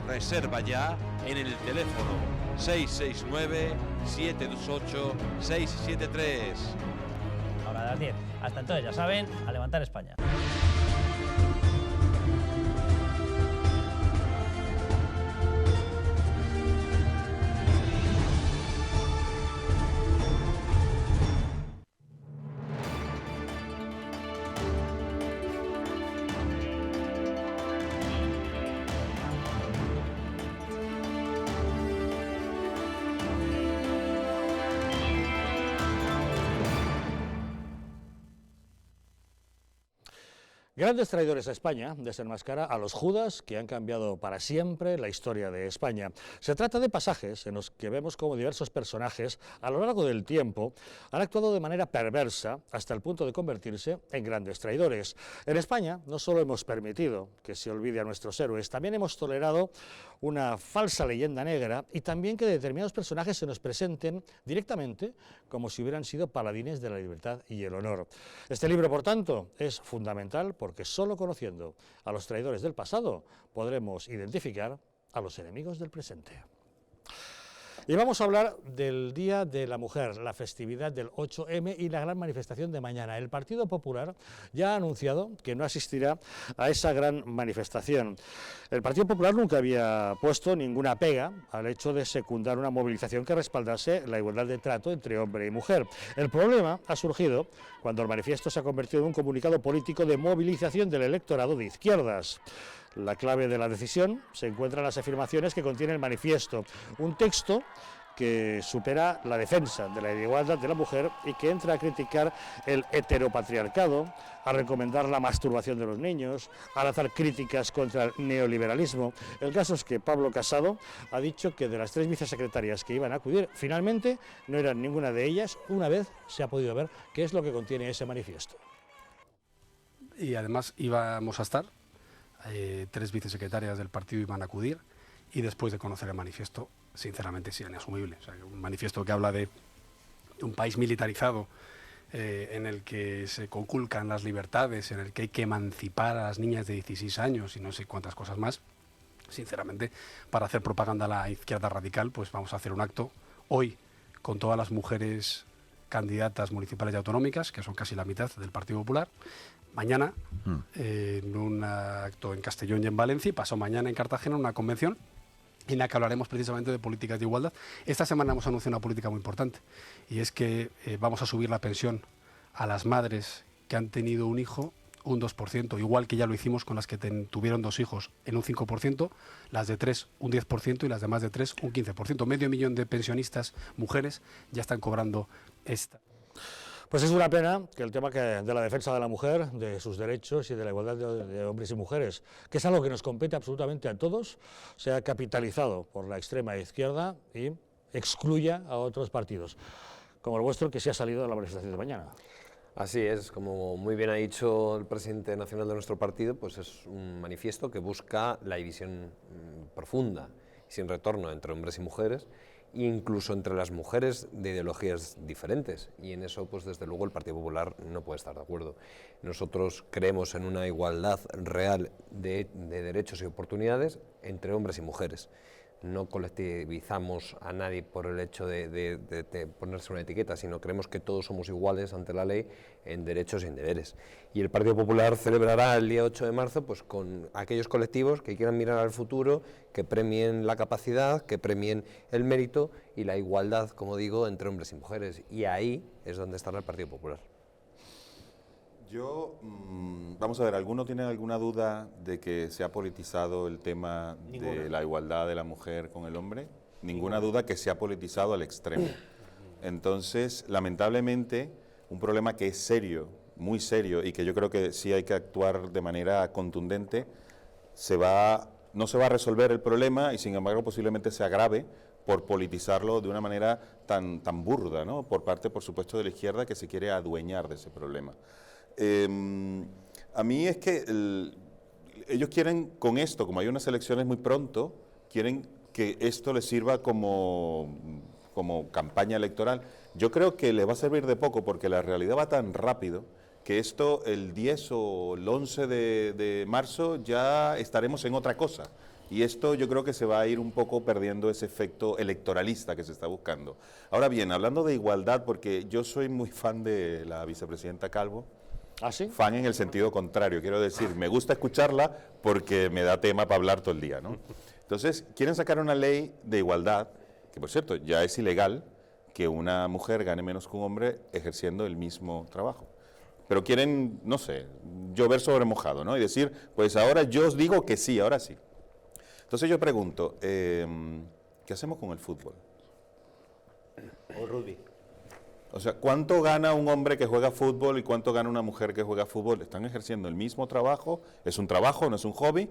Reserva ya en el teléfono 669-728-673. Ahora a las 10. Hasta entonces, ya saben, a levantar España. Grandes traidores a España desenmascara a los Judas que han cambiado para siempre la historia de España. Se trata de pasajes en los que vemos cómo diversos personajes a lo largo del tiempo han actuado de manera perversa hasta el punto de convertirse en grandes traidores. En España no solo hemos permitido que se olvide a nuestros héroes, también hemos tolerado una falsa leyenda negra y también que determinados personajes se nos presenten directamente como si hubieran sido paladines de la libertad y el honor. Este libro, por tanto, es fundamental porque solo conociendo a los traidores del pasado podremos identificar a los enemigos del presente. Y vamos a hablar del Día de la Mujer, la festividad del 8M y la gran manifestación de mañana. El Partido Popular ya ha anunciado que no asistirá a esa gran manifestación. El Partido Popular nunca había puesto ninguna pega al hecho de secundar una movilización que respaldase la igualdad de trato entre hombre y mujer. El problema ha surgido cuando el manifiesto se ha convertido en un comunicado político de movilización del electorado de izquierdas. La clave de la decisión se encuentra en las afirmaciones que contiene el manifiesto, un texto que supera la defensa de la igualdad de la mujer y que entra a criticar el heteropatriarcado, a recomendar la masturbación de los niños, a lanzar críticas contra el neoliberalismo. El caso es que Pablo Casado ha dicho que de las 3 vicesecretarias que iban a acudir, finalmente no eran ninguna de ellas. Una vez se ha podido ver qué es lo que contiene ese manifiesto. Y además íbamos a estar 3 vicesecretarias del partido iban a acudir y después de conocer el manifiesto, sinceramente es inasumible. O sea, un manifiesto que habla de un país militarizado en el que se conculcan las libertades, en el que hay que emancipar a las niñas de 16 años y no sé cuántas cosas más. Sinceramente, para hacer propaganda a la izquierda radical, pues vamos a hacer un acto hoy con todas las mujeres candidatas municipales y autonómicas, que son casi la mitad del Partido Popular. Mañana en un acto en Castellón y en Valencia, y pasado mañana en Cartagena, una convención en la que hablaremos precisamente de políticas de igualdad. Esta semana hemos anunciado una política muy importante, y es que vamos a subir la pensión a las madres que han tenido un hijo un 2%, igual que ya lo hicimos con las que tuvieron 2 hijos en un 5%, las de 3 un 10% y las de más de 3 un 15%. Medio millón de pensionistas mujeres ya están cobrando esta. Pues es una pena que el tema de la defensa de la mujer, de sus derechos y de la igualdad de hombres y mujeres, que es algo que nos compete absolutamente a todos, sea capitalizado por la extrema izquierda y excluya a otros partidos, como el vuestro, que se ha salido de la manifestación de mañana. Así es, como muy bien ha dicho el presidente nacional de nuestro partido, pues es un manifiesto que busca la división profunda y sin retorno entre hombres y mujeres, incluso entre las mujeres de ideologías diferentes, y en eso pues desde luego el Partido Popular no puede estar de acuerdo. Nosotros creemos en una igualdad real de derechos y oportunidades entre hombres y mujeres. No colectivizamos a nadie por el hecho de ponerse una etiqueta, sino creemos que todos somos iguales ante la ley en derechos y en deberes. Y el Partido Popular celebrará el día 8 de marzo pues, con aquellos colectivos que quieran mirar al futuro, que premien la capacidad, que premien el mérito y la igualdad, como digo, entre hombres y mujeres. Y ahí es donde estará el Partido Popular. Yo, vamos a ver, ¿alguno tiene alguna duda de que se ha politizado el tema de la igualdad de la mujer con el hombre? Ninguna duda que se ha politizado al extremo. Entonces, lamentablemente, un problema que es serio, muy serio, y que yo creo que sí hay que actuar de manera contundente, no se va a resolver el problema y, sin embargo, posiblemente se agrave por politizarlo de una manera tan burda, ¿no? Por parte, por supuesto, de la izquierda, que se quiere adueñar de ese problema. A mí es que ellos quieren con esto, como hay unas elecciones muy pronto, quieren que esto les sirva como campaña electoral. Yo creo que les va a servir de poco porque la realidad va tan rápido que esto el 10 o el 11 de marzo ya estaremos en otra cosa. Y esto yo creo que se va a ir un poco perdiendo ese efecto electoralista que se está buscando. Ahora bien, hablando de igualdad, porque yo soy muy fan de la vicepresidenta Calvo. ¿Ah, sí? Fan en el sentido contrario, quiero decir, me gusta escucharla porque me da tema para hablar todo el día, ¿no? Entonces, quieren sacar una ley de igualdad, que por cierto, ya es ilegal que una mujer gane menos que un hombre ejerciendo el mismo trabajo. Pero quieren, no sé, llover sobre mojado, ¿no? Y decir, pues ahora yo os digo que sí, ahora sí. Entonces yo pregunto, ¿qué hacemos con el fútbol? O rugby. O sea, ¿cuánto gana un hombre que juega fútbol y cuánto gana una mujer que juega fútbol? ¿Están ejerciendo el mismo trabajo? ¿Es un trabajo, no es un hobby?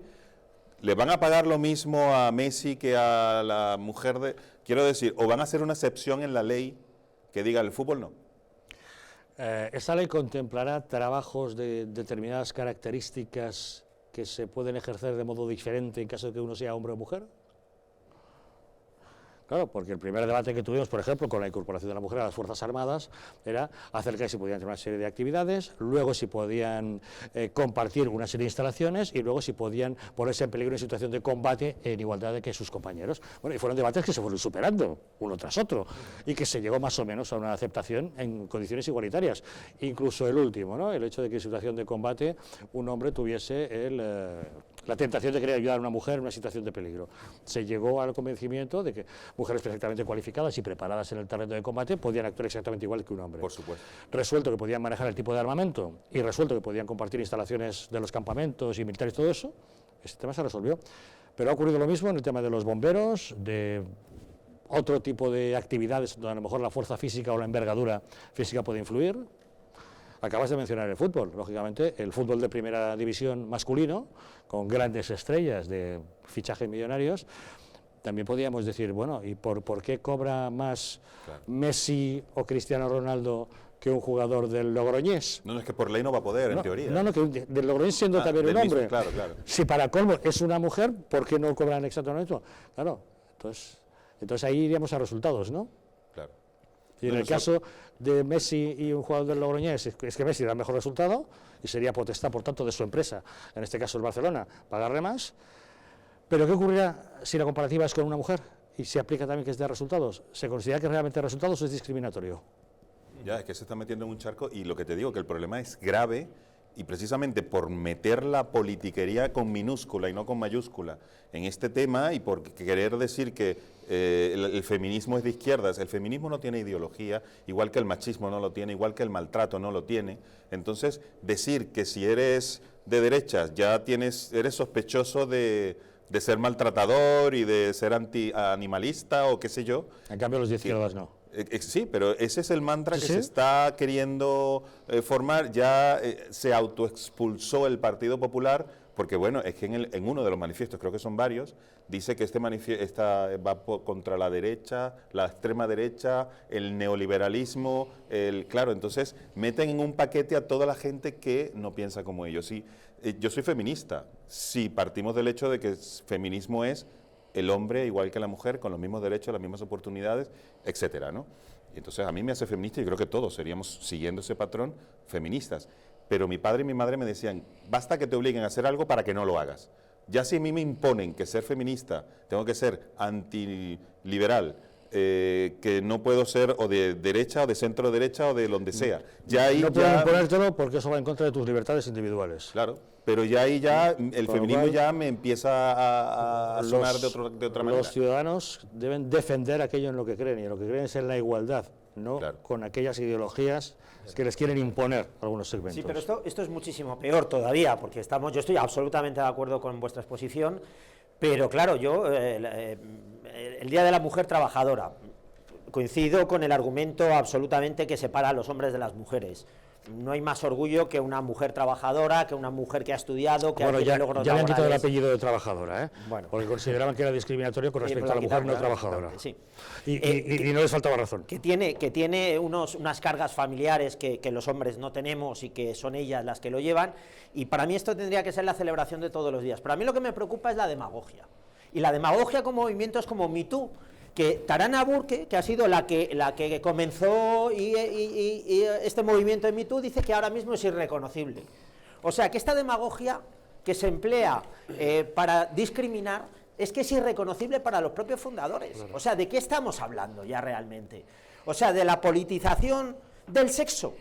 ¿Le van a pagar lo mismo a Messi que a la mujer de...? Quiero decir, ¿o van a hacer una excepción en la ley que diga el fútbol no? ¿Esta ley contemplará trabajos de determinadas características que se pueden ejercer de modo diferente en caso de que uno sea hombre o mujer? Claro, porque el primer debate que tuvimos, por ejemplo, con la incorporación de la mujer a las Fuerzas Armadas, era acerca de si podían tener una serie de actividades, luego si podían compartir una serie de instalaciones y luego si podían ponerse en peligro en situación de combate en igualdad de que sus compañeros. Bueno, y fueron debates que se fueron superando uno tras otro y que se llegó más o menos a una aceptación en condiciones igualitarias. Incluso el último, ¿no? El hecho de que en situación de combate un hombre tuviese la tentación de querer ayudar a una mujer en una situación de peligro. Se llegó al convencimiento de que mujeres perfectamente cualificadas y preparadas en el terreno de combate podían actuar exactamente igual que un hombre. Por supuesto. Resuelto que podían manejar el tipo de armamento y resuelto que podían compartir instalaciones de los campamentos y militares, todo eso, ese tema se resolvió. Pero ha ocurrido lo mismo en el tema de los bomberos, de otro tipo de actividades donde a lo mejor la fuerza física o la envergadura física puede influir. Acabas de mencionar el fútbol, lógicamente, el fútbol de primera división masculino, con grandes estrellas de fichajes millonarios. También podríamos decir, bueno, ¿y por qué cobra más Messi o Cristiano Ronaldo que un jugador del Logroñés? No, es que por ley no va a poder, en teoría. No, que del Logroñés siendo también un hombre. Claro. Si para colmo es una mujer, ¿por qué no cobran exactamente lo mismo? Claro, entonces ahí iríamos a resultados, ¿no? Claro. Y en el caso de Messi y un jugador del Logroñés, es que Messi da el mejor resultado y sería potestad, por tanto, de su empresa, en este caso el Barcelona, pagarle más. Pero ¿qué ocurrirá si la comparativa es con una mujer y se aplica también que es de resultados? ¿Se considera que realmente es resultados o es discriminatorio? Ya, es que se está metiendo en un charco y lo que te digo, que el problema es grave y precisamente por meter la politiquería con minúscula y no con mayúscula en este tema y por querer decir que el feminismo es de izquierdas, el feminismo no tiene ideología, igual que el machismo no lo tiene, igual que el maltrato no lo tiene. Entonces, decir que si eres de derechas ya eres sospechoso de ser maltratador y de ser antianimalista o qué sé yo. En cambio los de izquierdas no. Sí, pero ese es el mantra que se está queriendo formar. Ya se autoexpulsó el Partido Popular, porque bueno, es que en uno de los manifiestos, creo que son varios, dice que este manifiesto va contra la derecha, la extrema derecha, el neoliberalismo, claro, entonces meten en un paquete a toda la gente que no piensa como ellos. Sí, yo soy feminista, sí, partimos del hecho de que feminismo es el hombre igual que la mujer, con los mismos derechos, las mismas oportunidades, etcétera, ¿no? Y entonces a mí me hace feminista y creo que todos seríamos, siguiendo ese patrón, feministas. Pero mi padre y mi madre me decían, basta que te obliguen a hacer algo para que no lo hagas. Ya si a mí me imponen que ser feminista, tengo que ser antiliberal, que no puedo ser o de derecha o de centro derecha o de donde sea. Ya ahí no puedo imponértelo porque eso va en contra de tus libertades individuales. Claro, pero ya ahí el feminismo ya me empieza a sonar de otra manera. Los ciudadanos deben defender aquello en lo que creen y en lo que creen es en la igualdad, no con aquellas ideologías que les quieren imponer algunos segmentos. Sí, pero esto es muchísimo peor todavía, porque yo estoy absolutamente de acuerdo con vuestra exposición, pero claro, yo el Día de la Mujer Trabajadora coincido con el argumento absolutamente que separa a los hombres de las mujeres. No hay más orgullo que una mujer trabajadora, que una mujer que ha estudiado, que ha tenido logros laborales. Ya le han quitado el apellido de trabajadora, bueno, porque consideraban que era discriminatorio con respecto a la mujer no trabajadora. Sí. Y no les faltaba razón. Que tiene unas cargas familiares que los hombres no tenemos y que son ellas las que lo llevan, y para mí esto tendría que ser la celebración de todos los días. Pero a mí lo que me preocupa es la demagogia. Y la demagogia con movimientos como Me Too, que Tarana Burke, que ha sido la que comenzó y este movimiento de Me Too, dice que ahora mismo es irreconocible. O sea, que esta demagogia que se emplea para discriminar es que es irreconocible para los propios fundadores. O sea, ¿de qué estamos hablando ya realmente? O sea, de la politización del sexo.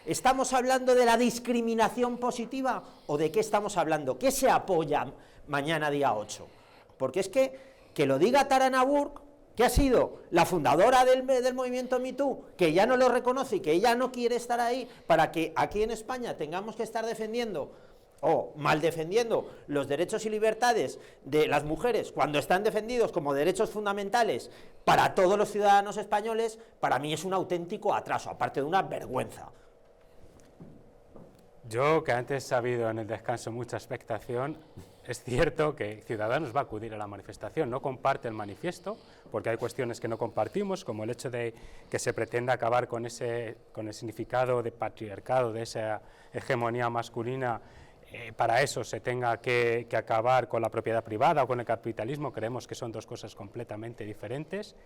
¿Estamos hablando de la discriminación positiva o de qué estamos hablando? ¿Qué se apoya mañana día 8? Porque es que lo diga Tarana Burke, que ha sido la fundadora del movimiento Me Too, que ya no lo reconoce y que ella no quiere estar ahí, para que aquí en España tengamos que estar defendiendo o mal defendiendo los derechos y libertades de las mujeres cuando están defendidos como derechos fundamentales para todos los ciudadanos españoles, para mí es un auténtico atraso, aparte de una vergüenza. Yo, que antes ha habido en el descanso mucha expectación, es cierto que Ciudadanos va a acudir a la manifestación, no comparte el manifiesto, porque hay cuestiones que no compartimos, como el hecho de que se pretenda acabar con el significado de patriarcado, de esa hegemonía masculina. Para eso se tenga que acabar con la propiedad privada o con el capitalismo. Creemos que son dos cosas completamente diferentes.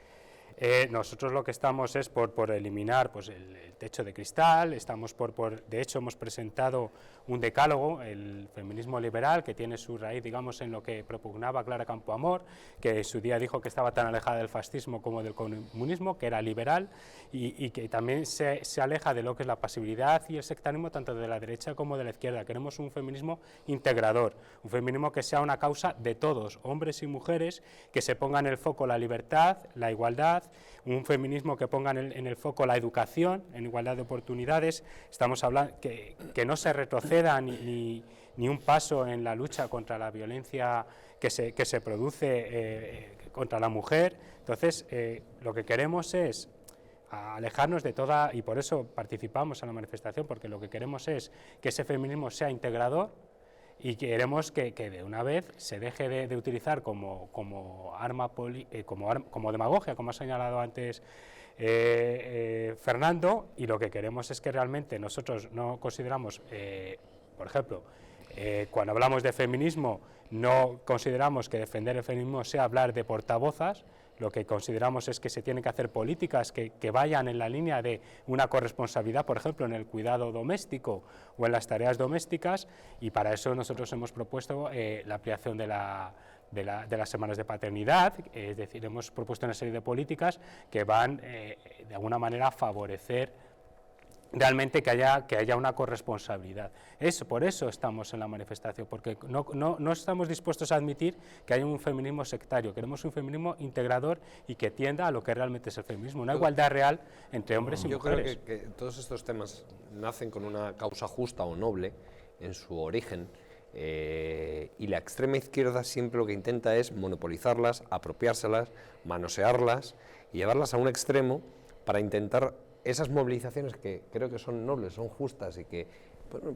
Nosotros lo que estamos es por eliminar pues, el techo de cristal, de hecho hemos presentado un decálogo, el feminismo liberal, que tiene su raíz, digamos, en lo que propugnaba Clara Campoamor, que en su día dijo que estaba tan alejada del fascismo como del comunismo, que era liberal, y que también se aleja de lo que es la pasividad y el sectarismo tanto de la derecha como de la izquierda. Queremos un feminismo integrador, un feminismo que sea una causa de todos, hombres y mujeres, que se ponga en el foco la libertad, la igualdad, un feminismo que ponga en el foco la educación, en igualdad de oportunidades. Estamos hablando que no se retroceda ni un paso en la lucha contra la violencia que se produce contra la mujer. Entonces, lo que queremos es alejarnos de toda, y por eso participamos en la manifestación, porque lo que queremos es que ese feminismo sea integrador, y queremos que de una vez se deje de utilizar como demagogia, como ha señalado antes Fernando, y lo que queremos es que realmente nosotros no consideramos, por ejemplo, cuando hablamos de feminismo, no consideramos que defender el feminismo sea hablar de portavozas. Lo que consideramos es que se tienen que hacer políticas que vayan en la línea de una corresponsabilidad, por ejemplo, en el cuidado doméstico o en las tareas domésticas, y para eso nosotros hemos propuesto la ampliación de las semanas de paternidad, es decir, hemos propuesto una serie de políticas que van de alguna manera a favorecer realmente que haya una corresponsabilidad. Por eso estamos en la manifestación, porque no estamos dispuestos a admitir que haya un feminismo sectario. Queremos un feminismo integrador y que tienda a lo que realmente es el feminismo, una igualdad real entre hombres y mujeres. Yo creo que todos estos temas nacen con una causa justa o noble en su origen, y la extrema izquierda siempre lo que intenta es monopolizarlas, apropiárselas, manosearlas y llevarlas a un extremo para intentar esas movilizaciones que creo que son nobles, son justas y que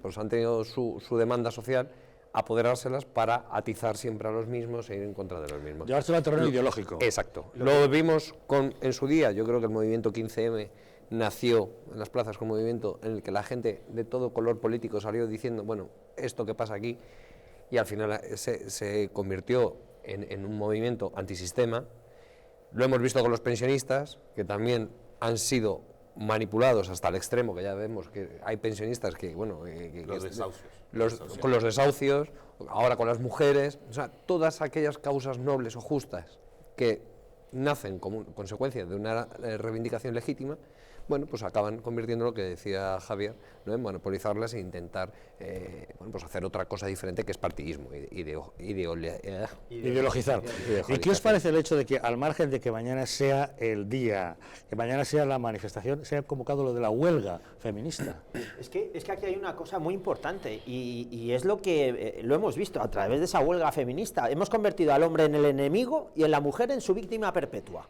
pues han tenido su demanda social, apoderárselas para atizar siempre a los mismos e ir en contra de los mismos. Llevárselo al terreno ideológico. Exacto. Lo vimos en su día. Yo creo que el movimiento 15M nació en las plazas con un movimiento en el que la gente de todo color político salió diciendo, bueno, esto que pasa aquí, y al final se convirtió en un movimiento antisistema. Lo hemos visto con los pensionistas, que también han sido manipulados hasta el extremo, que ya vemos que hay pensionistas que, bueno... los desahucios. Con los desahucios, ahora con las mujeres, o sea, todas aquellas causas nobles o justas que nacen como consecuencia de una reivindicación legítima, bueno, pues acaban convirtiendo lo que decía Javier, ¿no?, en monopolizarlas e intentar pues hacer otra cosa diferente, que es partidismo, ideologizar. ¿Y qué os parece el hecho de que, al margen de que mañana sea el día, que mañana sea la manifestación, se ha convocado lo de la huelga feminista? Es que aquí hay una cosa muy importante, y es lo que lo hemos visto a través de esa huelga feminista. Hemos convertido al hombre en el enemigo y en la mujer en su víctima perpetua.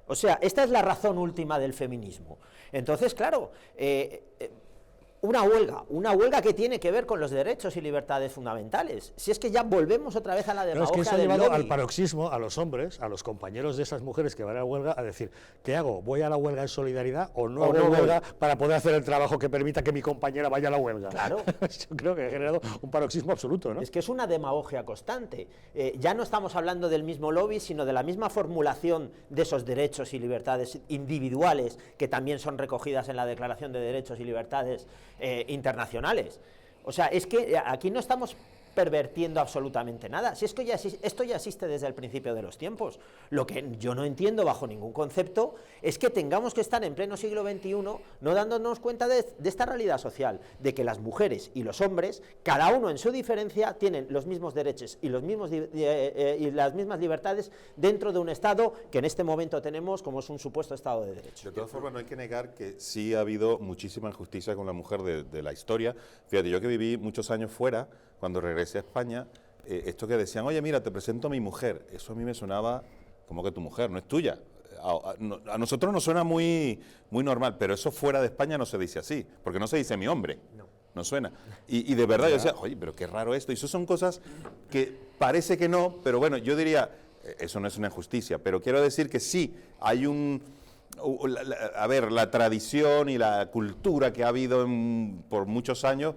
O sea, esta es la razón última del feminismo. Entonces, claro, una huelga que tiene que ver con los derechos y libertades fundamentales. Si es que ya volvemos otra vez a la demagogia. No, es que se ha del llevado lobby. al paroxismo a los hombres, a los compañeros de esas mujeres que van a la huelga, a decir, ¿qué hago? ¿Voy a la huelga en solidaridad o no hago huelga para poder hacer el trabajo que permita que mi compañera vaya a la huelga? Claro. Yo creo que ha generado un paroxismo absoluto, ¿no? Es que es una demagogia constante. Ya no estamos hablando del mismo lobby, sino de la misma formulación de esos derechos y libertades individuales que también son recogidas en la Declaración de Derechos y Libertades internacionales. O sea, es que aquí no estamos pervertiendo absolutamente nada. Si es que esto ya existe desde el principio de los tiempos. Lo que yo no entiendo bajo ningún concepto es que tengamos que estar en pleno siglo XXI no dándonos cuenta de esta realidad social, de que las mujeres y los hombres, cada uno en su diferencia, tienen los mismos derechos y las mismas libertades dentro de un Estado que en este momento tenemos como es un supuesto Estado de Derecho. De todas formas, no hay que negar que sí ha habido muchísima injusticia con la mujer de la historia. Fíjate, yo que viví muchos años fuera, cuando regresé a España, esto que decían, oye, mira, te presento a mi mujer, eso a mí me sonaba como que tu mujer, no es tuya. A nosotros nos suena muy normal, pero eso fuera de España no se dice así, porque no se dice mi hombre, no suena. Y de verdad yo decía, oye, pero qué raro esto, y eso son cosas que parece que no, pero bueno, yo diría, eso no es una injusticia, pero quiero decir que sí, hay la tradición y la cultura que ha habido por muchos años.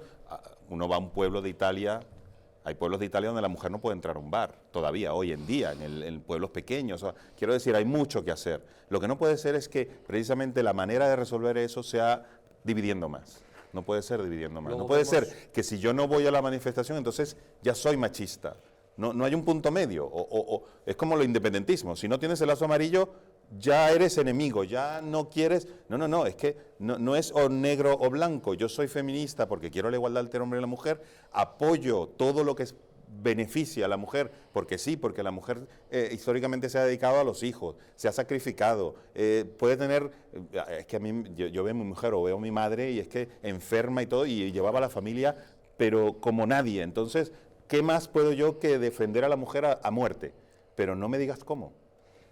Uno va a un pueblo de Italia, hay pueblos de Italia donde la mujer no puede entrar a un bar, todavía, hoy en día, en pueblos pequeños. O sea, quiero decir, hay mucho que hacer. Lo que no puede ser es que precisamente la manera de resolver eso sea dividiendo más. No puede ser dividiendo más. No puede ser que si yo no voy a la manifestación, entonces ya soy machista. No hay un punto medio. Es como lo independentismo. Si no tienes el lazo amarillo, ya eres enemigo, ya no quieres... No, es que no es o negro o blanco. Yo soy feminista porque quiero la igualdad entre el hombre y la mujer, apoyo todo lo que beneficia a la mujer, porque sí, porque la mujer históricamente se ha dedicado a los hijos, se ha sacrificado, puede tener... Es que a mí, yo veo a mi mujer o veo a mi madre y es que enferma y todo, y llevaba a la familia, pero como nadie. Entonces, ¿qué más puedo yo que defender a la mujer a muerte? Pero no me digas cómo.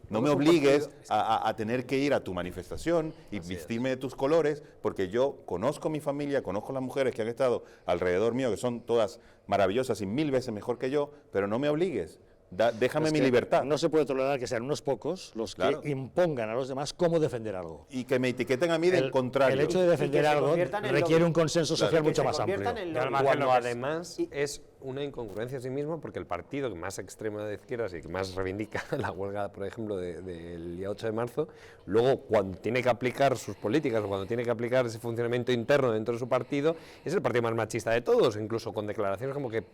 No me obligues a tener que ir a tu manifestación y vestirme de tus colores, porque yo conozco mi familia, conozco las mujeres que han estado alrededor mío, que son todas maravillosas y 1000 veces mejor que yo, pero no me obligues. Déjame mi libertad. No se puede tolerar que sean unos pocos los que impongan a los demás cómo defender algo. Y que me etiqueten a mí del contrario. El hecho de defender algo requiere un consenso social mucho más amplio. Cuando además es una incongruencia en sí mismo, porque el partido que más extremo de izquierdas y que más reivindica la huelga, por ejemplo, del día 8 de marzo, luego cuando tiene que aplicar sus políticas o cuando tiene que aplicar ese funcionamiento interno dentro de su partido, es el partido más machista de todos, incluso con declaraciones como que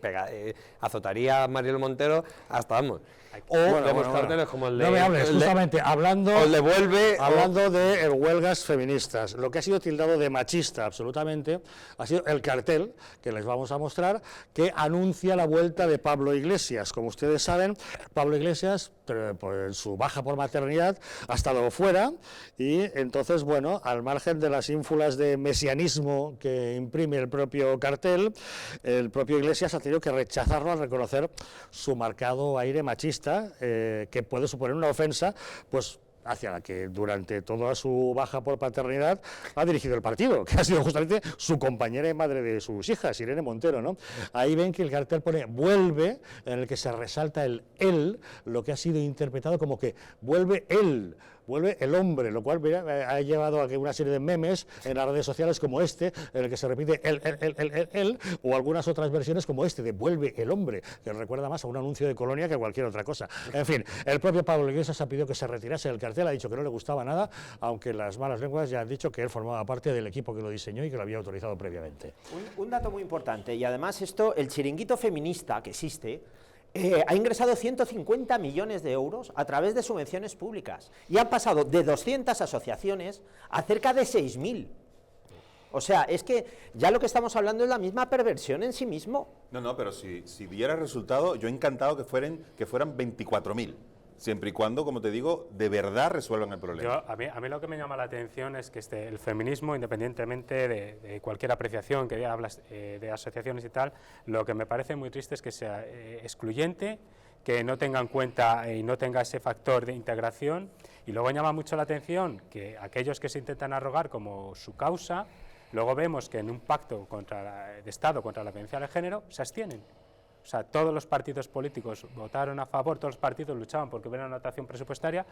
azotaría a Mariel Montero hasta, vamos. O vemos carteles como el de... No me hables, justamente, hablando de huelgas feministas. Lo que ha sido tildado de machista absolutamente ha sido el cartel, que les vamos a mostrar, que anuncia la vuelta de Pablo Iglesias. Como ustedes saben, Pablo Iglesias, por su baja por maternidad, ha estado fuera y entonces, bueno, al margen de las ínfulas de mesianismo que imprime el propio cartel, el propio Iglesias ha tenido que rechazarlo al reconocer su marcado aire machista, que puede suponer una ofensa, pues hacia la que durante toda su baja por paternidad ha dirigido el partido, que ha sido justamente su compañera y madre de sus hijas, Irene Montero, ¿no? Ahí ven que el cartel pone vuelve, en el que se resalta el él, lo que ha sido interpretado como que vuelve él, vuelve el hombre, lo cual ha llevado a que una serie de memes en las redes sociales como este, en el que se repite él, o algunas otras versiones como este, de vuelve el hombre, que recuerda más a un anuncio de Colonia que a cualquier otra cosa. En fin, el propio Pablo Iglesias ha pedido que se retirase del cartel, ha dicho que no le gustaba nada, aunque las malas lenguas ya han dicho que él formaba parte del equipo que lo diseñó y que lo había autorizado previamente. Un dato muy importante, y además esto, el chiringuito feminista que existe, ha ingresado 150 millones de euros a través de subvenciones públicas y han pasado de 200 asociaciones a cerca de 6.000. O sea, es que ya lo que estamos hablando es la misma perversión en sí mismo. No, pero si diera resultado, yo encantado que fueran 24.000. Siempre y cuando, como te digo, de verdad resuelvan el problema. A mí lo que me llama la atención es que el feminismo, independientemente de cualquier apreciación que hablas de asociaciones y tal, lo que me parece muy triste es que sea excluyente, que no tenga en cuenta y no tenga ese factor de integración. Y luego llama mucho la atención que aquellos que se intentan arrogar como su causa, luego vemos que en un pacto de Estado contra la violencia de género se abstienen. O sea, todos los partidos políticos votaron a favor, todos los partidos luchaban porque hubiera una dotación presupuestaria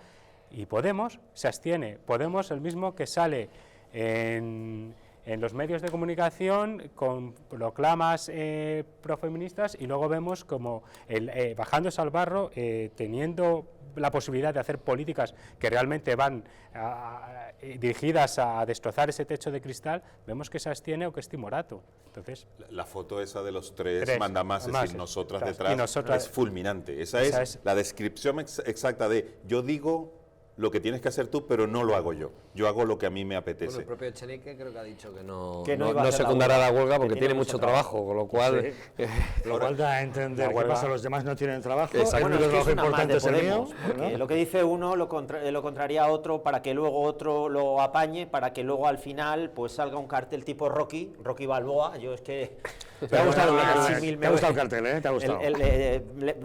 y Podemos se abstiene. Podemos, el mismo que sale en los medios de comunicación con proclamas profeministas y luego vemos como bajándose al barro, teniendo la posibilidad de hacer políticas que realmente van dirigidas a destrozar ese techo de cristal, vemos que se abstiene o que es timorato. Entonces, la foto esa de los tres mandamases y nosotras detrás nosotras, es fulminante. Esa es la descripción exacta de yo digo lo que tienes que hacer tú, pero no lo hago yo. Yo hago lo que a mí me apetece. Bueno, el propio Echenique creo que ha dicho que no secundará la huelga porque tiene mucho trabajo, con lo cual... Sí. Lo cual da a entender que pasa, los demás no tienen trabajo. Bueno, es que es una más de Podemos, porque lo que dice uno lo contraría a otro para que luego otro lo apañe, para que luego al final pues salga un cartel tipo Rocky Balboa. Yo es que... Te ha gustado el cartel, ¿eh? Te ha gustado.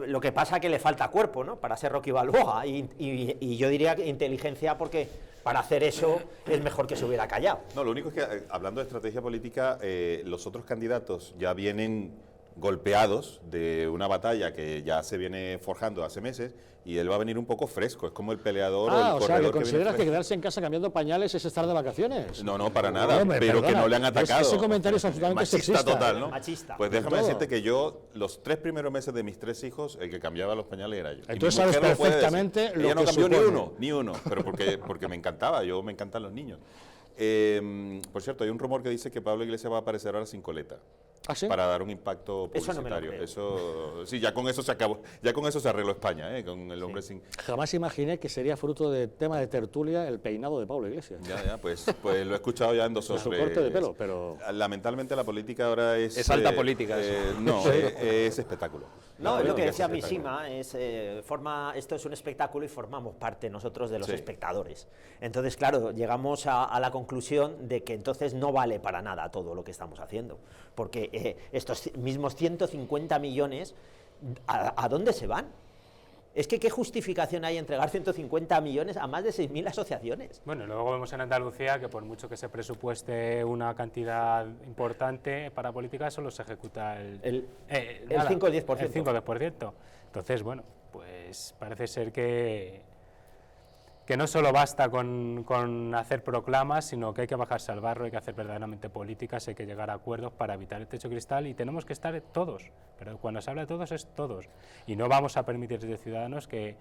Lo que pasa es que le falta cuerpo, ¿no? Para ser Rocky Balboa. Y yo diría que inteligencia, porque para hacer eso es mejor que se hubiera callado. No, lo único es que, hablando de estrategia política, los otros candidatos ya vienen golpeados de una batalla que ya se viene forjando hace meses, y él va a venir un poco fresco, es como el peleador o el corredor. O sea, que consideras que quedarse en casa cambiando pañales es estar de vacaciones. No, para nada, pero que no le han atacado. Ese comentario es absolutamente machista sexista. Total, ¿no? Machista. Pues déjame decirte que yo, los 3 primeros meses de mis 3 hijos, el que cambiaba los pañales era yo. Entonces sabes perfectamente lo que ella no cambió supone. ni uno, pero porque me encantaba, me encantan los niños. Por cierto, hay un rumor que dice que Pablo Iglesias va a aparecer ahora sin coleta. ¿Ah, sí? Para dar un impacto publicitario. Sí, ya con eso se acabó, ya con eso se arregló España, con el hombre sin... Jamás imaginé que sería fruto de tema de tertulia el peinado de Pablo Iglesias. Ya, pues lo he escuchado ya en 2 o 3. Su corte de pelo, pero... Lamentablemente la política ahora es... Es alta política eso. No, es espectáculo. No, es lo que decía Mishima, esto es un espectáculo y formamos parte nosotros de los espectadores. Entonces, claro, llegamos a la conclusión de que entonces no vale para nada todo lo que estamos haciendo, porque estos mismos 150 millones, ¿a dónde se van? Es que ¿qué justificación hay entregar 150 millones a más de 6.000 asociaciones? Bueno, luego vemos en Andalucía que por mucho que se presupueste una cantidad importante para política, solo se ejecuta el 5 o 10%. El 5 o 10%. Entonces, bueno, pues parece ser que no solo basta con hacer proclamas, sino que hay que bajarse al barro, hay que hacer verdaderamente políticas, hay que llegar a acuerdos para evitar el techo cristal, y tenemos que estar todos, pero cuando se habla de todos es todos, y no vamos a permitir desde Ciudadanos que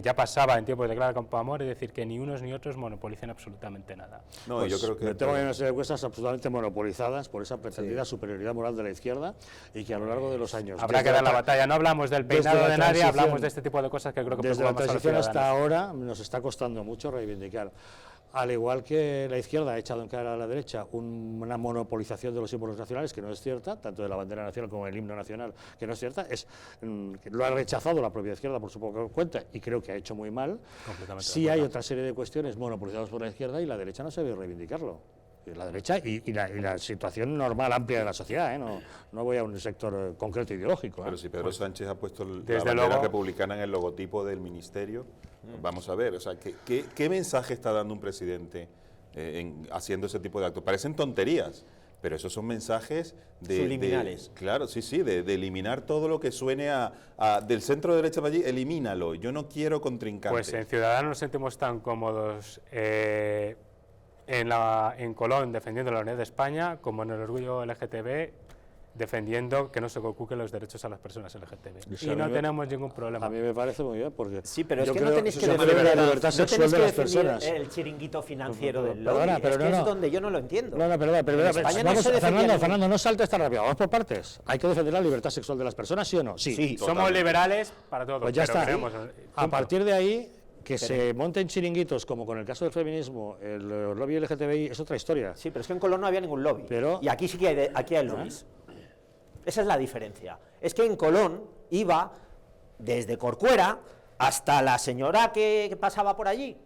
ya pasaba en tiempos de Clara Campoamor, es decir, que ni unos ni otros monopolicen absolutamente nada. No, pues yo creo que... Me temo que hay una serie de encuestas absolutamente monopolizadas por esa pretendida superioridad moral de la izquierda, y que a lo largo de los años... Habrá que dar la batalla, no hablamos del peinado de nadie, hablamos de este tipo de cosas que creo que desde la preocupan más a los transición hasta ciudadanos. ahora nos está costando mucho reivindicar. Al igual que la izquierda ha echado en cara a la derecha una monopolización de los símbolos nacionales, que no es cierta, tanto de la bandera nacional como del himno nacional, que no es cierta, que lo ha rechazado la propia izquierda por su poca cuenta, y creo que ha hecho muy mal. Sí hay otra serie de cuestiones monopolizadas por la izquierda, y la derecha no sabe reivindicarlo. La derecha y la situación normal, amplia de la sociedad, no voy a un sector concreto ideológico. Pero si Pedro Sánchez ha puesto la bandera republicana en el logotipo del ministerio, vamos a ver, o sea, ¿qué mensaje está dando un presidente haciendo ese tipo de actos? Parecen tonterías, pero esos son mensajes subliminales. Claro, sí, de eliminar todo lo que suene del centro derecha para allí, elimínalo, yo no quiero contrincantes. Pues en Ciudadanos nos sentimos tan cómodos en Colón defendiendo la unidad de España, como en el orgullo LGTB defendiendo que no se conculquen los derechos a las personas LGTB. Y no tenemos ningún problema. A mí me parece muy bien, porque sí, pero es que no tenéis que defender la libertad sexual de las personas. El chiringuito financiero del lobby. Pero es donde yo no lo entiendo. Fernando, no saltes tan rápido, vamos por partes. Hay que defender la libertad sexual de las personas, ¿sí o no? Sí, somos liberales para todo. Pues ya está. A partir de ahí, que pero se monten chiringuitos, como con el caso del feminismo, el lobby LGTBI, es otra historia. Sí, pero es que en Colón no había ningún lobby. Y aquí sí que hay lobbies. Esa es la diferencia. Es que en Colón iba desde Corcuera hasta la señora que pasaba por allí.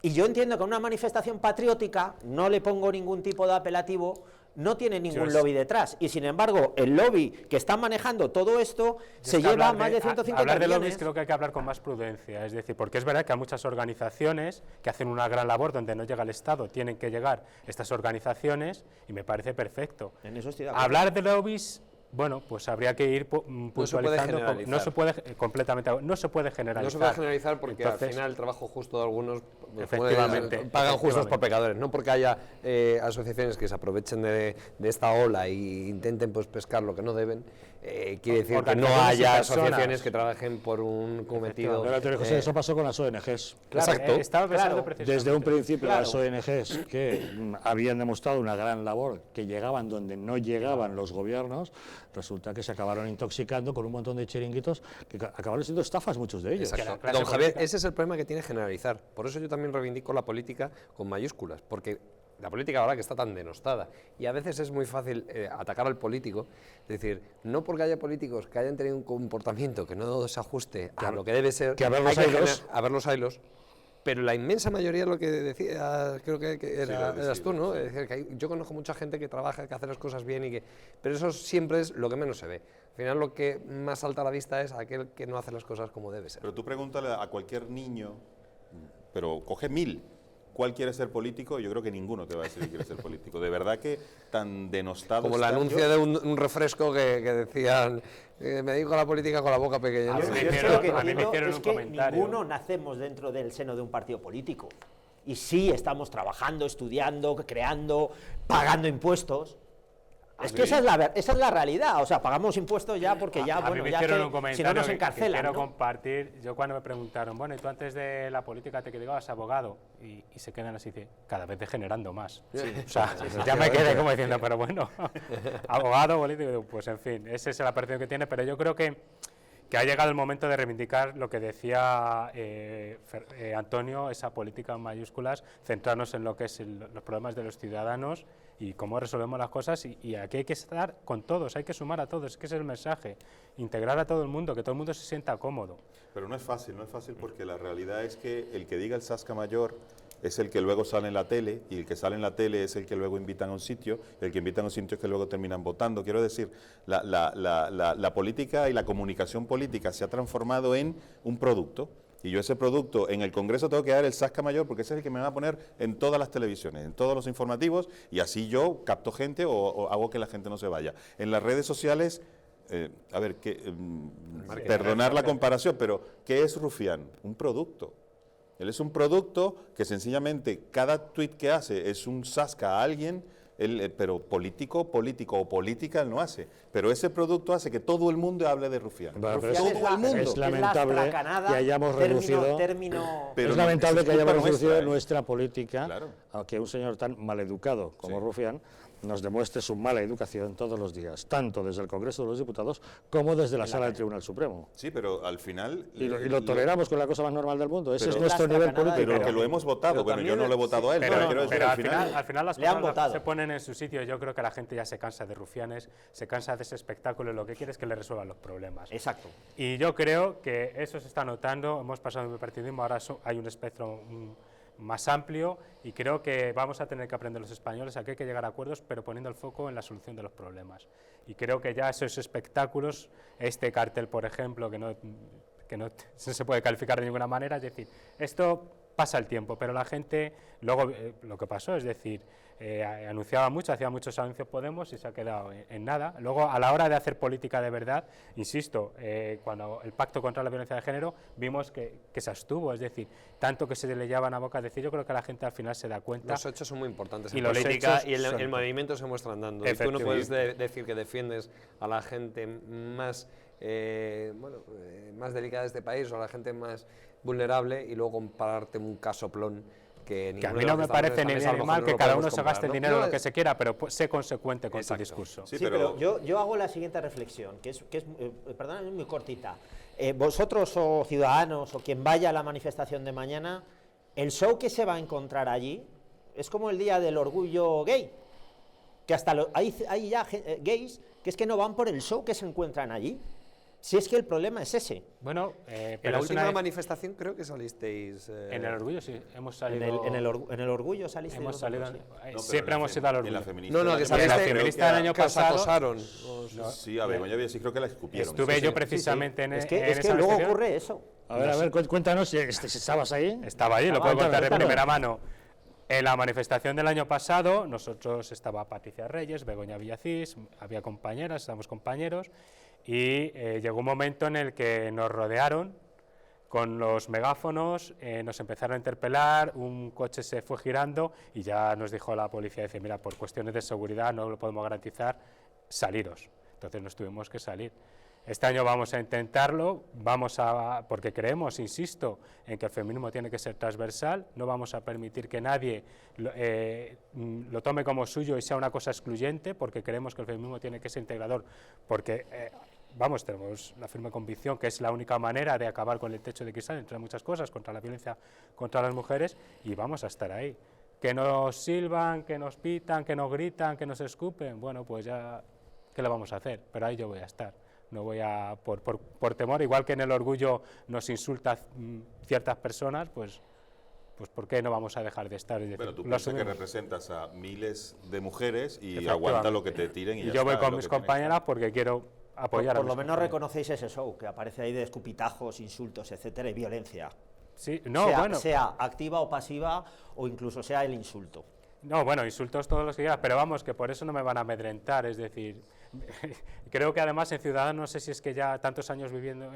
Y yo entiendo que una manifestación patriótica, no le pongo ningún tipo de apelativo, no tiene ningún lobby detrás, y sin embargo el lobby que está manejando todo esto se lleva más de 150 millones. Hablar de lobbies creo que hay que hablar con más prudencia, es decir, porque es verdad que hay muchas organizaciones que hacen una gran labor donde no llega el Estado, tienen que llegar estas organizaciones, y me parece perfecto. En eso estoy de acuerdo. Hablar de lobbies Bueno, pues habría que ir puntualizando. No se puede completamente, no se puede generalizar. No se puede generalizar porque entonces, al final el trabajo justo de algunos pagan justos por pecadores, no porque haya asociaciones que se aprovechen de esta ola e intenten pues pescar lo que no deben. Quiere decir que no haya asociaciones que trabajen por un cometido. Pero José, eso pasó con las ONGs. Claro, exacto. Desde un principio las ONGs que habían demostrado una gran labor, que llegaban donde no llegaban los gobiernos, resulta que se acabaron intoxicando con un montón de chiringuitos que acabaron siendo estafas muchos de ellos. Exacto. Don Javier, ese es el problema que tiene generalizar. Por eso yo también reivindico la política con mayúsculas, porque la política ahora que está tan denostada y a veces es muy fácil atacar al político, es decir, no porque haya políticos que hayan tenido un comportamiento que no se ajuste a lo que debe ser, que a ver los haylos, pero la inmensa mayoría, lo que decía, creo que eras tú, ¿no? Es decir, que yo conozco mucha gente que trabaja, que hace las cosas bien, pero eso siempre es lo que menos se ve. Al final lo que más salta a la vista es aquel que no hace las cosas como debe ser. Pero tú pregúntale a cualquier niño, pero coge 1000, ¿cuál quiere ser político? Yo creo que ninguno te va a decir que quiere ser político. De verdad que tan denostado como el anuncio de un refresco que decían, me dedico a la política con la boca pequeña. A mí me hicieron un comentario. Ninguno nacemos dentro del seno de un partido político. Y sí estamos trabajando, estudiando, creando, pagando impuestos. Es que esa es la realidad, o sea, pagamos impuestos ya porque ya, bueno, ya que si no nos encarcelan. Quiero compartir, yo cuando me preguntaron, bueno, y tú antes de la política te dedicabas a abogado, y se quedan así, cada vez degenerando más. Sí. O sea, ya me quedé como diciendo, pero bueno, abogado, político, pues en fin, esa es la percepción que tiene, pero yo creo que ha llegado el momento de reivindicar lo que decía Antonio, esa política en mayúsculas, centrarnos en lo que es los problemas de los ciudadanos y cómo resolvemos las cosas, y aquí hay que estar con todos, hay que sumar a todos, es que ese es el mensaje, integrar a todo el mundo, que todo el mundo se sienta cómodo. Pero no es fácil porque la realidad es que el que diga el Zasca Mayor es el que luego sale en la tele, y el que sale en la tele es el que luego invitan a un sitio, y el que invitan a un sitio es que luego terminan votando. Quiero decir, la política y la comunicación política se ha transformado en un producto, y yo ese producto en el Congreso tengo que dar el Zasca Mayor porque ese es el que me va a poner en todas las televisiones, en todos los informativos, y así yo capto gente o hago que la gente no se vaya. En las redes sociales, perdonar la comparación, pero ¿qué es Rufián? Un producto. Él es un producto que sencillamente cada tuit que hace es un zasca a alguien, pero político o política él no hace. Pero ese producto hace que todo el mundo hable de Rufián. Bueno, todo el mundo. Es lamentable que hayamos reducido, es lamentable que hayamos reducido nuestra política a que un señor tan maleducado como Rufián nos demuestre su mala educación todos los días, tanto desde el Congreso de los Diputados como desde la Sala del Tribunal Supremo. Sí, pero al final... Y lo toleramos con la cosa más normal del mundo, ese es nuestro nivel político. Pero que lo hemos votado, bueno, yo no lo he votado a él, pero al final las cosas se ponen en su sitio. Yo creo que la gente ya se cansa de rufianes, se cansa de ese espectáculo, y lo que quiere es que le resuelvan los problemas. Exacto. Y yo creo que eso se está notando, hemos pasado del bipartidismo, ahora hay un espectro más amplio, y creo que vamos a tener que aprender los españoles a que hay que llegar a acuerdos, pero poniendo el foco en la solución de los problemas. Y creo que ya esos espectáculos, este cartel, por ejemplo, que no se puede calificar de ninguna manera, es decir, esto pasa el tiempo, pero la gente, luego lo que pasó, es decir, anunciaba mucho, hacía muchos anuncios Podemos y se ha quedado en nada. Luego, a la hora de hacer política de verdad, insisto, cuando el pacto contra la violencia de género, vimos que se abstuvo, es decir, tanto que se le llevaban a boca, es decir, yo creo que la gente al final se da cuenta. Los hechos son muy importantes en política, y el movimiento se muestra andando. Y tú no puedes decir que defiendes a la gente más, más delicada de este país, o a la gente más vulnerable, y luego compararte un casoplón que a mí no me parece ni bien ni mal que cada uno se gaste el dinero lo que se quiera, pero sé consecuente con su discurso. Sí, pero yo hago la siguiente reflexión, que es perdón, muy cortita. Vosotros o ciudadanos o quien vaya a la manifestación de mañana, el show que se va a encontrar allí es como el día del orgullo gay, que hasta hay ya gays que es que no van por el show que se encuentran allí. Si es que el problema es ese. Bueno, en la última manifestación creo que salisteis... En el orgullo sí, hemos salido... En el orgullo salisteis. Hemos salido, siempre hemos ido al orgullo. En la feminista, que saliste, la feminista el año pasado... acosaron. Sí, a ver, sí creo que la escupieron. Estuve yo precisamente en esa Es que luego ocurre eso. A ver, cuéntanos, ¿estabas ahí? Estaba ahí, lo puedo contar de primera mano. En la manifestación del año pasado, nosotros estaba Patricia Reyes, Begoña Villacís, había compañeras, estábamos compañeros, y llegó un momento en el que nos rodearon con los megáfonos, nos empezaron a interpelar, un coche se fue girando y ya nos dijo la policía, dice, mira, por cuestiones de seguridad no lo podemos garantizar, saliros. Entonces nos tuvimos que salir. Este año vamos a intentarlo, porque creemos, insisto, en que el feminismo tiene que ser transversal, no vamos a permitir que nadie lo tome como suyo y sea una cosa excluyente, porque creemos que el feminismo tiene que ser integrador, porque tenemos la firme convicción que es la única manera de acabar con el techo de cristal, entre muchas cosas, contra la violencia contra las mujeres, y vamos a estar ahí. Que nos silban, que nos pitan, que nos gritan, que nos escupen, bueno, pues ya, ¿qué le vamos a hacer? Pero ahí yo voy a estar. No voy a, por temor, igual que en el orgullo nos insultan ciertas personas, pues ¿por qué no vamos a dejar de estar? Es decir, bueno, tú piensas que representas a miles de mujeres y aguanta lo que te tiren y ya yo voy con mis compañeras porque quiero apoyar por lo menos reconocéis ese show que aparece ahí de escupitajos, insultos, etcétera, y violencia. Sí, sea activa o pasiva, o incluso sea el insulto. No, bueno, insultos todos los que quieras, pero vamos, que por eso no me van a amedrentar, es decir, creo que además en Ciudadanos, no sé si es que ya tantos años viviendo,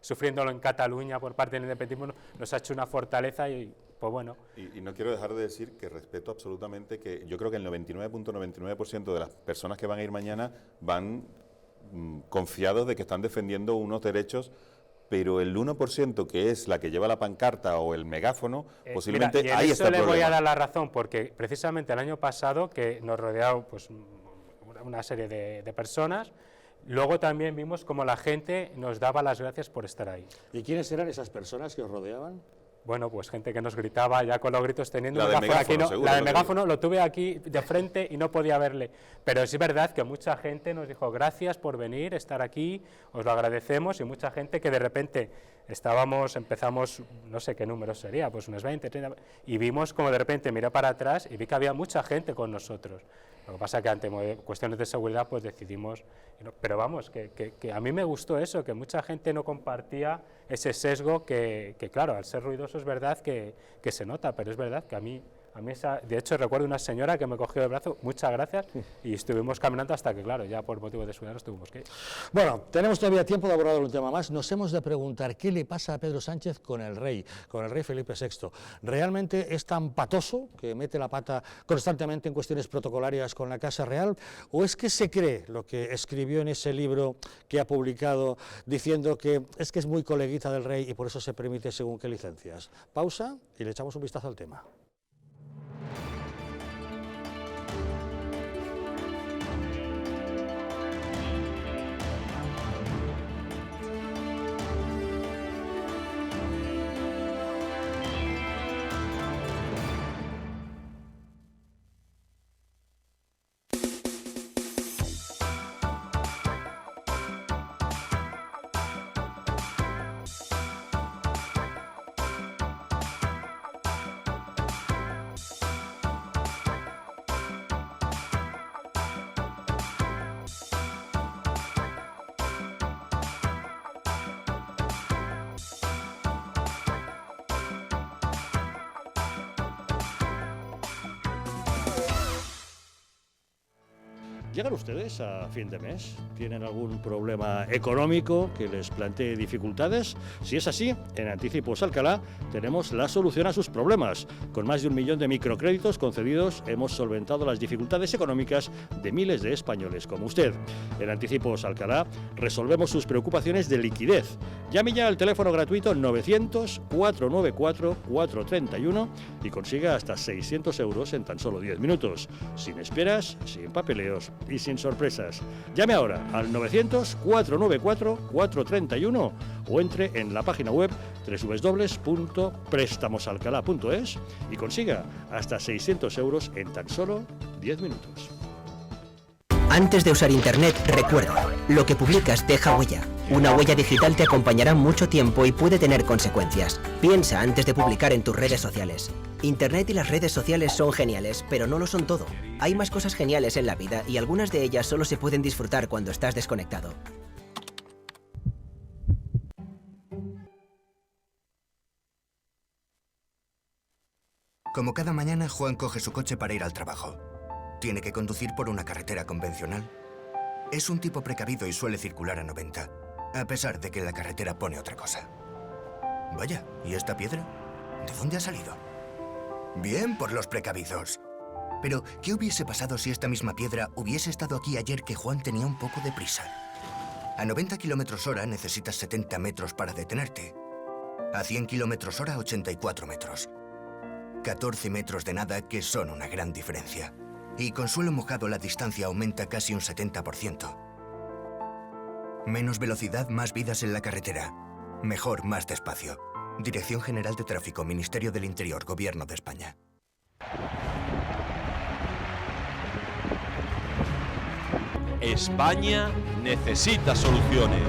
sufriéndolo en Cataluña por parte del independentismo, nos ha hecho una fortaleza y, pues bueno. Y no quiero dejar de decir que respeto absolutamente que yo creo que el 99.99% de las personas que van a ir mañana van confiados de que están defendiendo unos derechos, pero el 1% que es la que lleva la pancarta o el megáfono, posiblemente mira, ahí está el problema. Le voy a dar la razón, porque precisamente el año pasado, que nos rodeó pues, una serie de personas, luego también vimos como la gente nos daba las gracias por estar ahí. ¿Y quiénes eran esas personas que os rodeaban? Bueno, pues gente que nos gritaba ya con los gritos teniendo un megáfono aquí, seguro, la de megáfono lo tuve aquí de frente y no podía verle, pero es verdad que mucha gente nos dijo gracias por venir, estar aquí, os lo agradecemos, y mucha gente que de repente empezamos, no sé qué número sería, pues unos 20, 30, y vimos como de repente miré para atrás y vi que había mucha gente con nosotros. Lo que pasa es que ante cuestiones de seguridad pues decidimos, pero vamos, que a mí me gustó eso, que mucha gente no compartía ese sesgo que claro, al ser ruidoso es verdad que se nota, pero es verdad que a mí de hecho recuerdo una señora que me cogió del brazo, muchas gracias, y estuvimos caminando hasta que claro, ya por motivo de seguridad nos tuvimos que ir. Bueno, tenemos todavía tiempo de abordar un tema más. Nos hemos de preguntar qué le pasa a Pedro Sánchez con el rey Felipe VI. ¿Realmente es tan patoso que mete la pata constantemente en cuestiones protocolarias con la Casa Real? ¿O es que se cree lo que escribió en ese libro que ha publicado diciendo que es muy coleguita del rey y por eso se permite según qué licencias? Pausa y le echamos un vistazo al tema. ¿Llegan ustedes a fin de mes? ¿Tienen algún problema económico que les plantee dificultades? Si es así, en Anticipos Alcalá tenemos la solución a sus problemas. Con más de 1 millón de microcréditos concedidos, hemos solventado las dificultades económicas de miles de españoles como usted. En Anticipos Alcalá resolvemos sus preocupaciones de liquidez. Llame ya al teléfono gratuito 900-494-431 y consiga hasta 600 euros en tan solo 10 minutos. Sin esperas, sin papeleos y sin sorpresas. Llame ahora al 900-494-431 o entre en la página web www.prestamosalcalá.es y consiga hasta 600 euros en tan solo 10 minutos. Antes de usar Internet, recuerda, lo que publicas deja huella. Una huella digital te acompañará mucho tiempo y puede tener consecuencias. Piensa antes de publicar en tus redes sociales. Internet y las redes sociales son geniales, pero no lo son todo. Hay más cosas geniales en la vida y algunas de ellas solo se pueden disfrutar cuando estás desconectado. Como cada mañana, Juan coge su coche para ir al trabajo. Tiene que conducir por una carretera convencional. Es un tipo precavido y suele circular a 90, a pesar de que la carretera pone otra cosa. Vaya, ¿y esta piedra? ¿De dónde ha salido? Bien por los precavidos. Pero, ¿qué hubiese pasado si esta misma piedra hubiese estado aquí ayer que Juan tenía un poco de prisa? A 90 km/h necesitas 70 metros para detenerte. A 100 km/h, 84 metros. 14 metros de nada que son una gran diferencia. Y con suelo mojado la distancia aumenta casi un 70%. Menos velocidad, más vidas en la carretera. Mejor, más despacio. Dirección General de Tráfico, Ministerio del Interior, Gobierno de España. España necesita soluciones.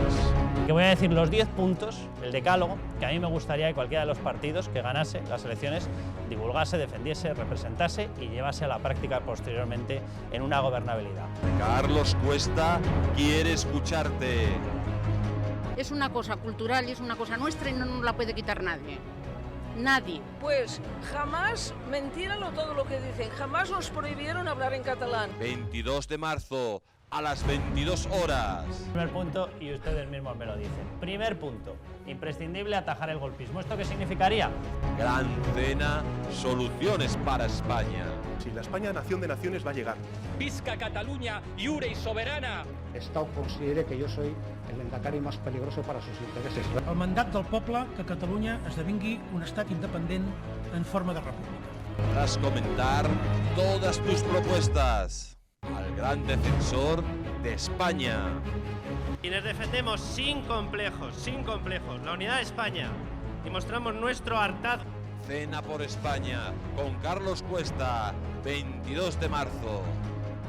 Que voy a decir los 10 puntos, el decálogo, que a mí me gustaría que cualquiera de los partidos que ganase las elecciones divulgase, defendiese, representase y llevase a la práctica posteriormente en una gobernabilidad. Carlos Cuesta quiere escucharte. Es una cosa cultural y es una cosa nuestra y no nos la puede quitar nadie. Nadie. Pues jamás, mentíralo todo lo que dicen, jamás nos prohibieron hablar en catalán. 22 de marzo, a las 22 horas. Primer punto, y ustedes mismos me lo dicen. Primer punto, imprescindible atajar el golpismo. ¿Esto qué significaría? Gran Cena, soluciones para España. Si la España nación de naciones va a llegar. Visca Cataluña, lliure i soberana. Estado considere que jo soy el lehendakari més peligroso para sus intereses. El mandat del poble que Catalunya esdevingui un estat independent en forma de república. Podrás comentar todas tus propuestas al gran defensor de España. Quienes defendemos sin complejos, la unidad de España y mostramos nuestro hartazgo. Cena por España con Carlos Cuesta, 22 de marzo.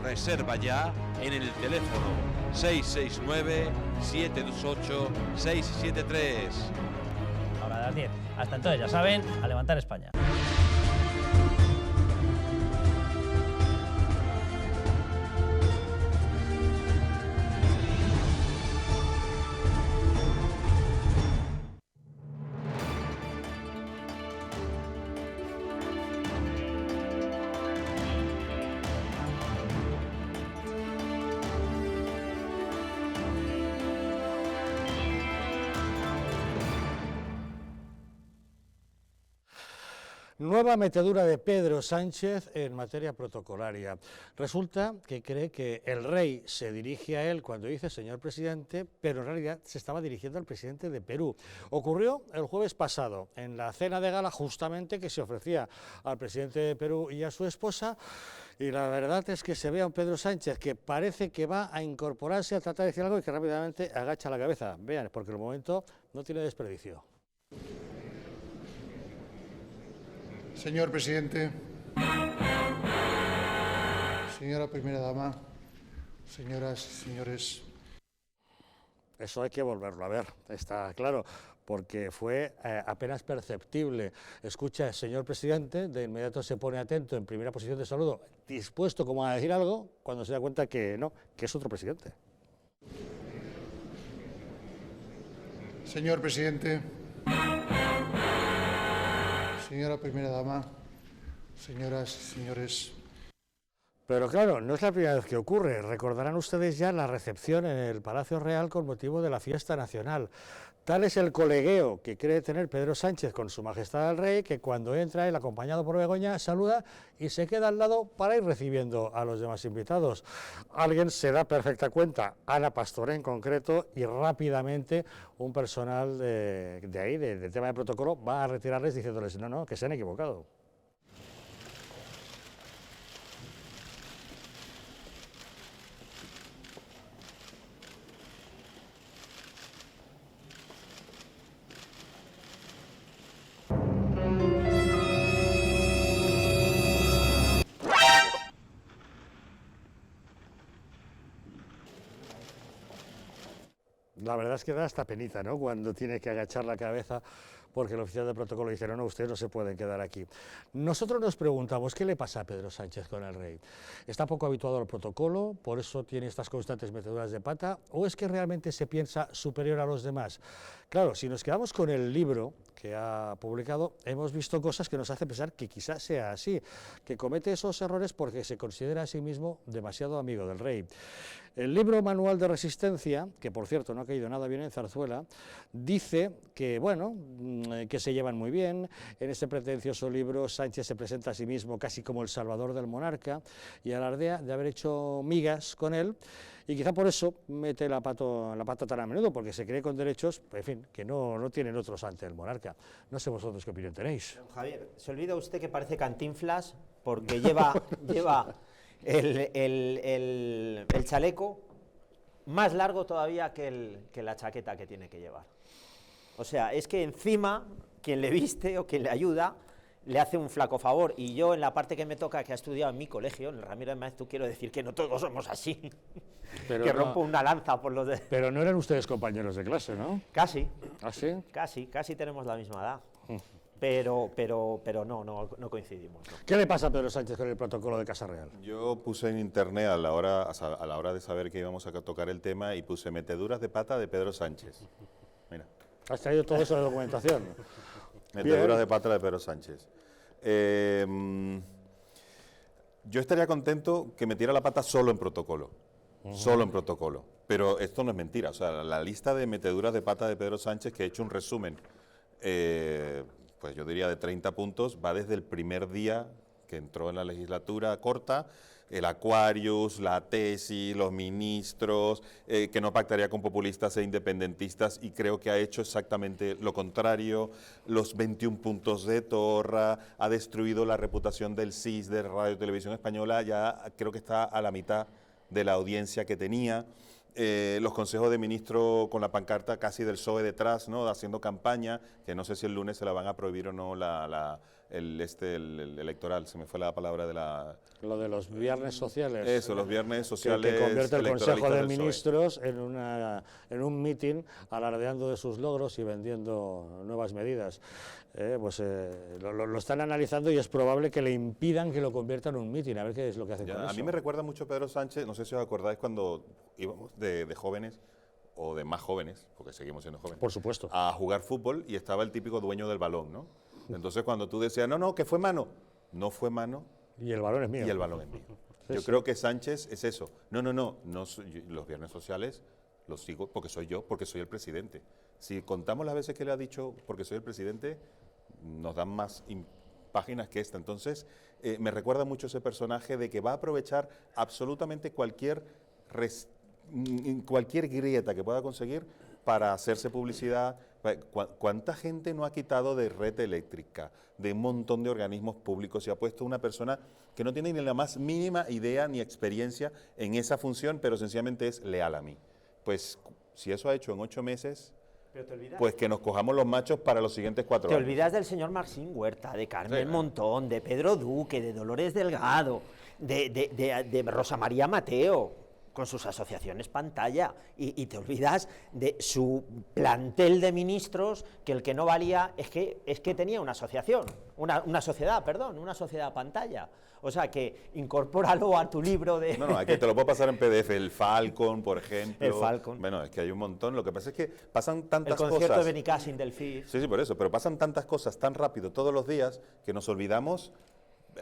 Reserva ya en el teléfono 669-728-673. Ahora de las 10. Hasta entonces, ya saben, a levantar España. Nueva metedura de Pedro Sánchez en materia protocolaria. Resulta que cree que el rey se dirige a él cuando dice señor presidente, pero en realidad se estaba dirigiendo al presidente de Perú. Ocurrió el jueves pasado, en la cena de gala justamente que se ofrecía al presidente de Perú y a su esposa, y la verdad es que se ve a un Pedro Sánchez que parece que va a incorporarse a tratar de decir algo y que rápidamente agacha la cabeza. Vean, porque el momento no tiene desperdicio. Señor presidente, señora primera dama, señoras y señores. Eso hay que volverlo a ver, está claro, porque fue apenas perceptible. Escucha, señor presidente, de inmediato se pone atento en primera posición de saludo, dispuesto como a decir algo, cuando se da cuenta que no, que es otro presidente. Señor presidente, señora primera dama, señoras y señores. Pero claro, no es la primera vez que ocurre. Recordarán ustedes ya la recepción en el Palacio Real con motivo de la fiesta nacional. Tal es el colegueo que cree tener Pedro Sánchez con su majestad el rey, que cuando entra él acompañado por Begoña saluda y se queda al lado para ir recibiendo a los demás invitados. Alguien se da perfecta cuenta, Ana Pastor en concreto, y rápidamente un personal de ahí, del tema de protocolo, va a retirarles diciéndoles no, que se han equivocado. La verdad es que da hasta penita, ¿no?, cuando tiene que agachar la cabeza porque el oficial de protocolo dijeron, no, ustedes no se pueden quedar aquí. Nosotros nos preguntamos, ¿qué le pasa a Pedro Sánchez con el rey? ¿Está poco habituado al protocolo, por eso tiene estas constantes meteduras de pata, o es que realmente se piensa superior a los demás? Claro, si nos quedamos con el libro que ha publicado, hemos visto cosas que nos hacen pensar que quizás sea así, que comete esos errores porque se considera a sí mismo demasiado amigo del rey. El libro Manual de Resistencia, que por cierto no ha caído nada bien en Zarzuela, dice que, bueno, que se llevan muy bien. En este pretencioso libro Sánchez se presenta a sí mismo casi como el salvador del monarca y alardea de haber hecho migas con él, y quizá por eso mete la pata tan a menudo, porque se cree con derechos, en fin, que no tienen otros ante el monarca. No sé vosotros qué opinión tenéis. Don Javier, se olvida usted que parece Cantinflas porque lleva el chaleco más largo todavía que la chaqueta que tiene que llevar. O sea, es que encima quien le viste o quien le ayuda le hace un flaco favor, y yo en la parte que me toca, que ha estudiado en mi colegio, en el Ramiro de Maeztu, quiero decir que no todos somos así, pero que rompo una lanza por los de... Pero no eran ustedes compañeros de clase, ¿no? Casi. ¿Ah, sí? Casi tenemos la misma edad. Pero no coincidimos. ¿No? ¿Qué le pasa a Pedro Sánchez con el protocolo de Casa Real? Yo puse en internet a la hora de saber que íbamos a tocar el tema y puse meteduras de pata de Pedro Sánchez. Mira. ¿Has traído todo eso de documentación? Meteduras de pata de Pedro Sánchez. Yo estaría contento que metiera la pata solo en protocolo. Solo en protocolo. Pero esto no es mentira. O sea, la lista de meteduras de pata de Pedro Sánchez, que he hecho un resumen, pues yo diría de 30 puntos, va desde el primer día que entró en la legislatura corta, el Aquarius, la tesis, los ministros, que no pactaría con populistas e independentistas, y creo que ha hecho exactamente lo contrario, los 21 puntos de Torra, ha destruido la reputación del CIS, de Radio Televisión Española, ya creo que está a la mitad de la audiencia que tenía. Los consejos de ministro con la pancarta casi del PSOE detrás, ¿no?, haciendo campaña, que no sé si el lunes se la van a prohibir o no el electoral, se me fue la palabra de la... Lo de los viernes sociales. Eso, los viernes sociales. Que convierte el Consejo de del Ministros en un mitin alardeando de sus logros y vendiendo nuevas medidas. Lo están analizando y es probable que le impidan que lo convierta en un mitin, a ver qué es lo que hacen con eso. A mí me recuerda mucho Pedro Sánchez, no sé si os acordáis cuando íbamos de jóvenes, o de más jóvenes, porque seguimos siendo jóvenes. Por supuesto. A jugar fútbol y estaba el típico dueño del balón, ¿no? Entonces cuando tú decías, no, que fue mano, no fue mano. Y el balón es mío. Y el balón es mío. Yo creo que Sánchez es eso. No, los viernes sociales los sigo porque soy yo, porque soy el presidente. Si contamos las veces que le ha dicho porque soy el presidente, nos dan más páginas que esta. Entonces, me recuerda mucho ese personaje de que va a aprovechar absolutamente cualquier grieta que pueda conseguir para hacerse publicidad. ¿Cuánta gente no ha quitado de Red Eléctrica, de un montón de organismos públicos, y ha puesto una persona que no tiene ni la más mínima idea ni experiencia en esa función, pero sencillamente es leal a mí? Pues si eso ha hecho en 8 meses... Pues que nos cojamos los machos para los siguientes 4 años. Te olvidas del señor Maxín Huerta, de Carmen Montón, de Pedro Duque, de Dolores Delgado, de Rosa María Mateo, con sus asociaciones pantalla, y te olvidas de su plantel de ministros, que el que no valía es que tenía una asociación, una sociedad pantalla. O sea, que incorpóralo a tu libro de... No, aquí te lo puedo pasar en PDF, el Falcon, por ejemplo. El Falcon. Bueno, es que hay un montón. Lo que pasa es que pasan tantas cosas... El concierto de Benicàssim del FIF. Sí, por eso. Pero pasan tantas cosas tan rápido todos los días que nos olvidamos.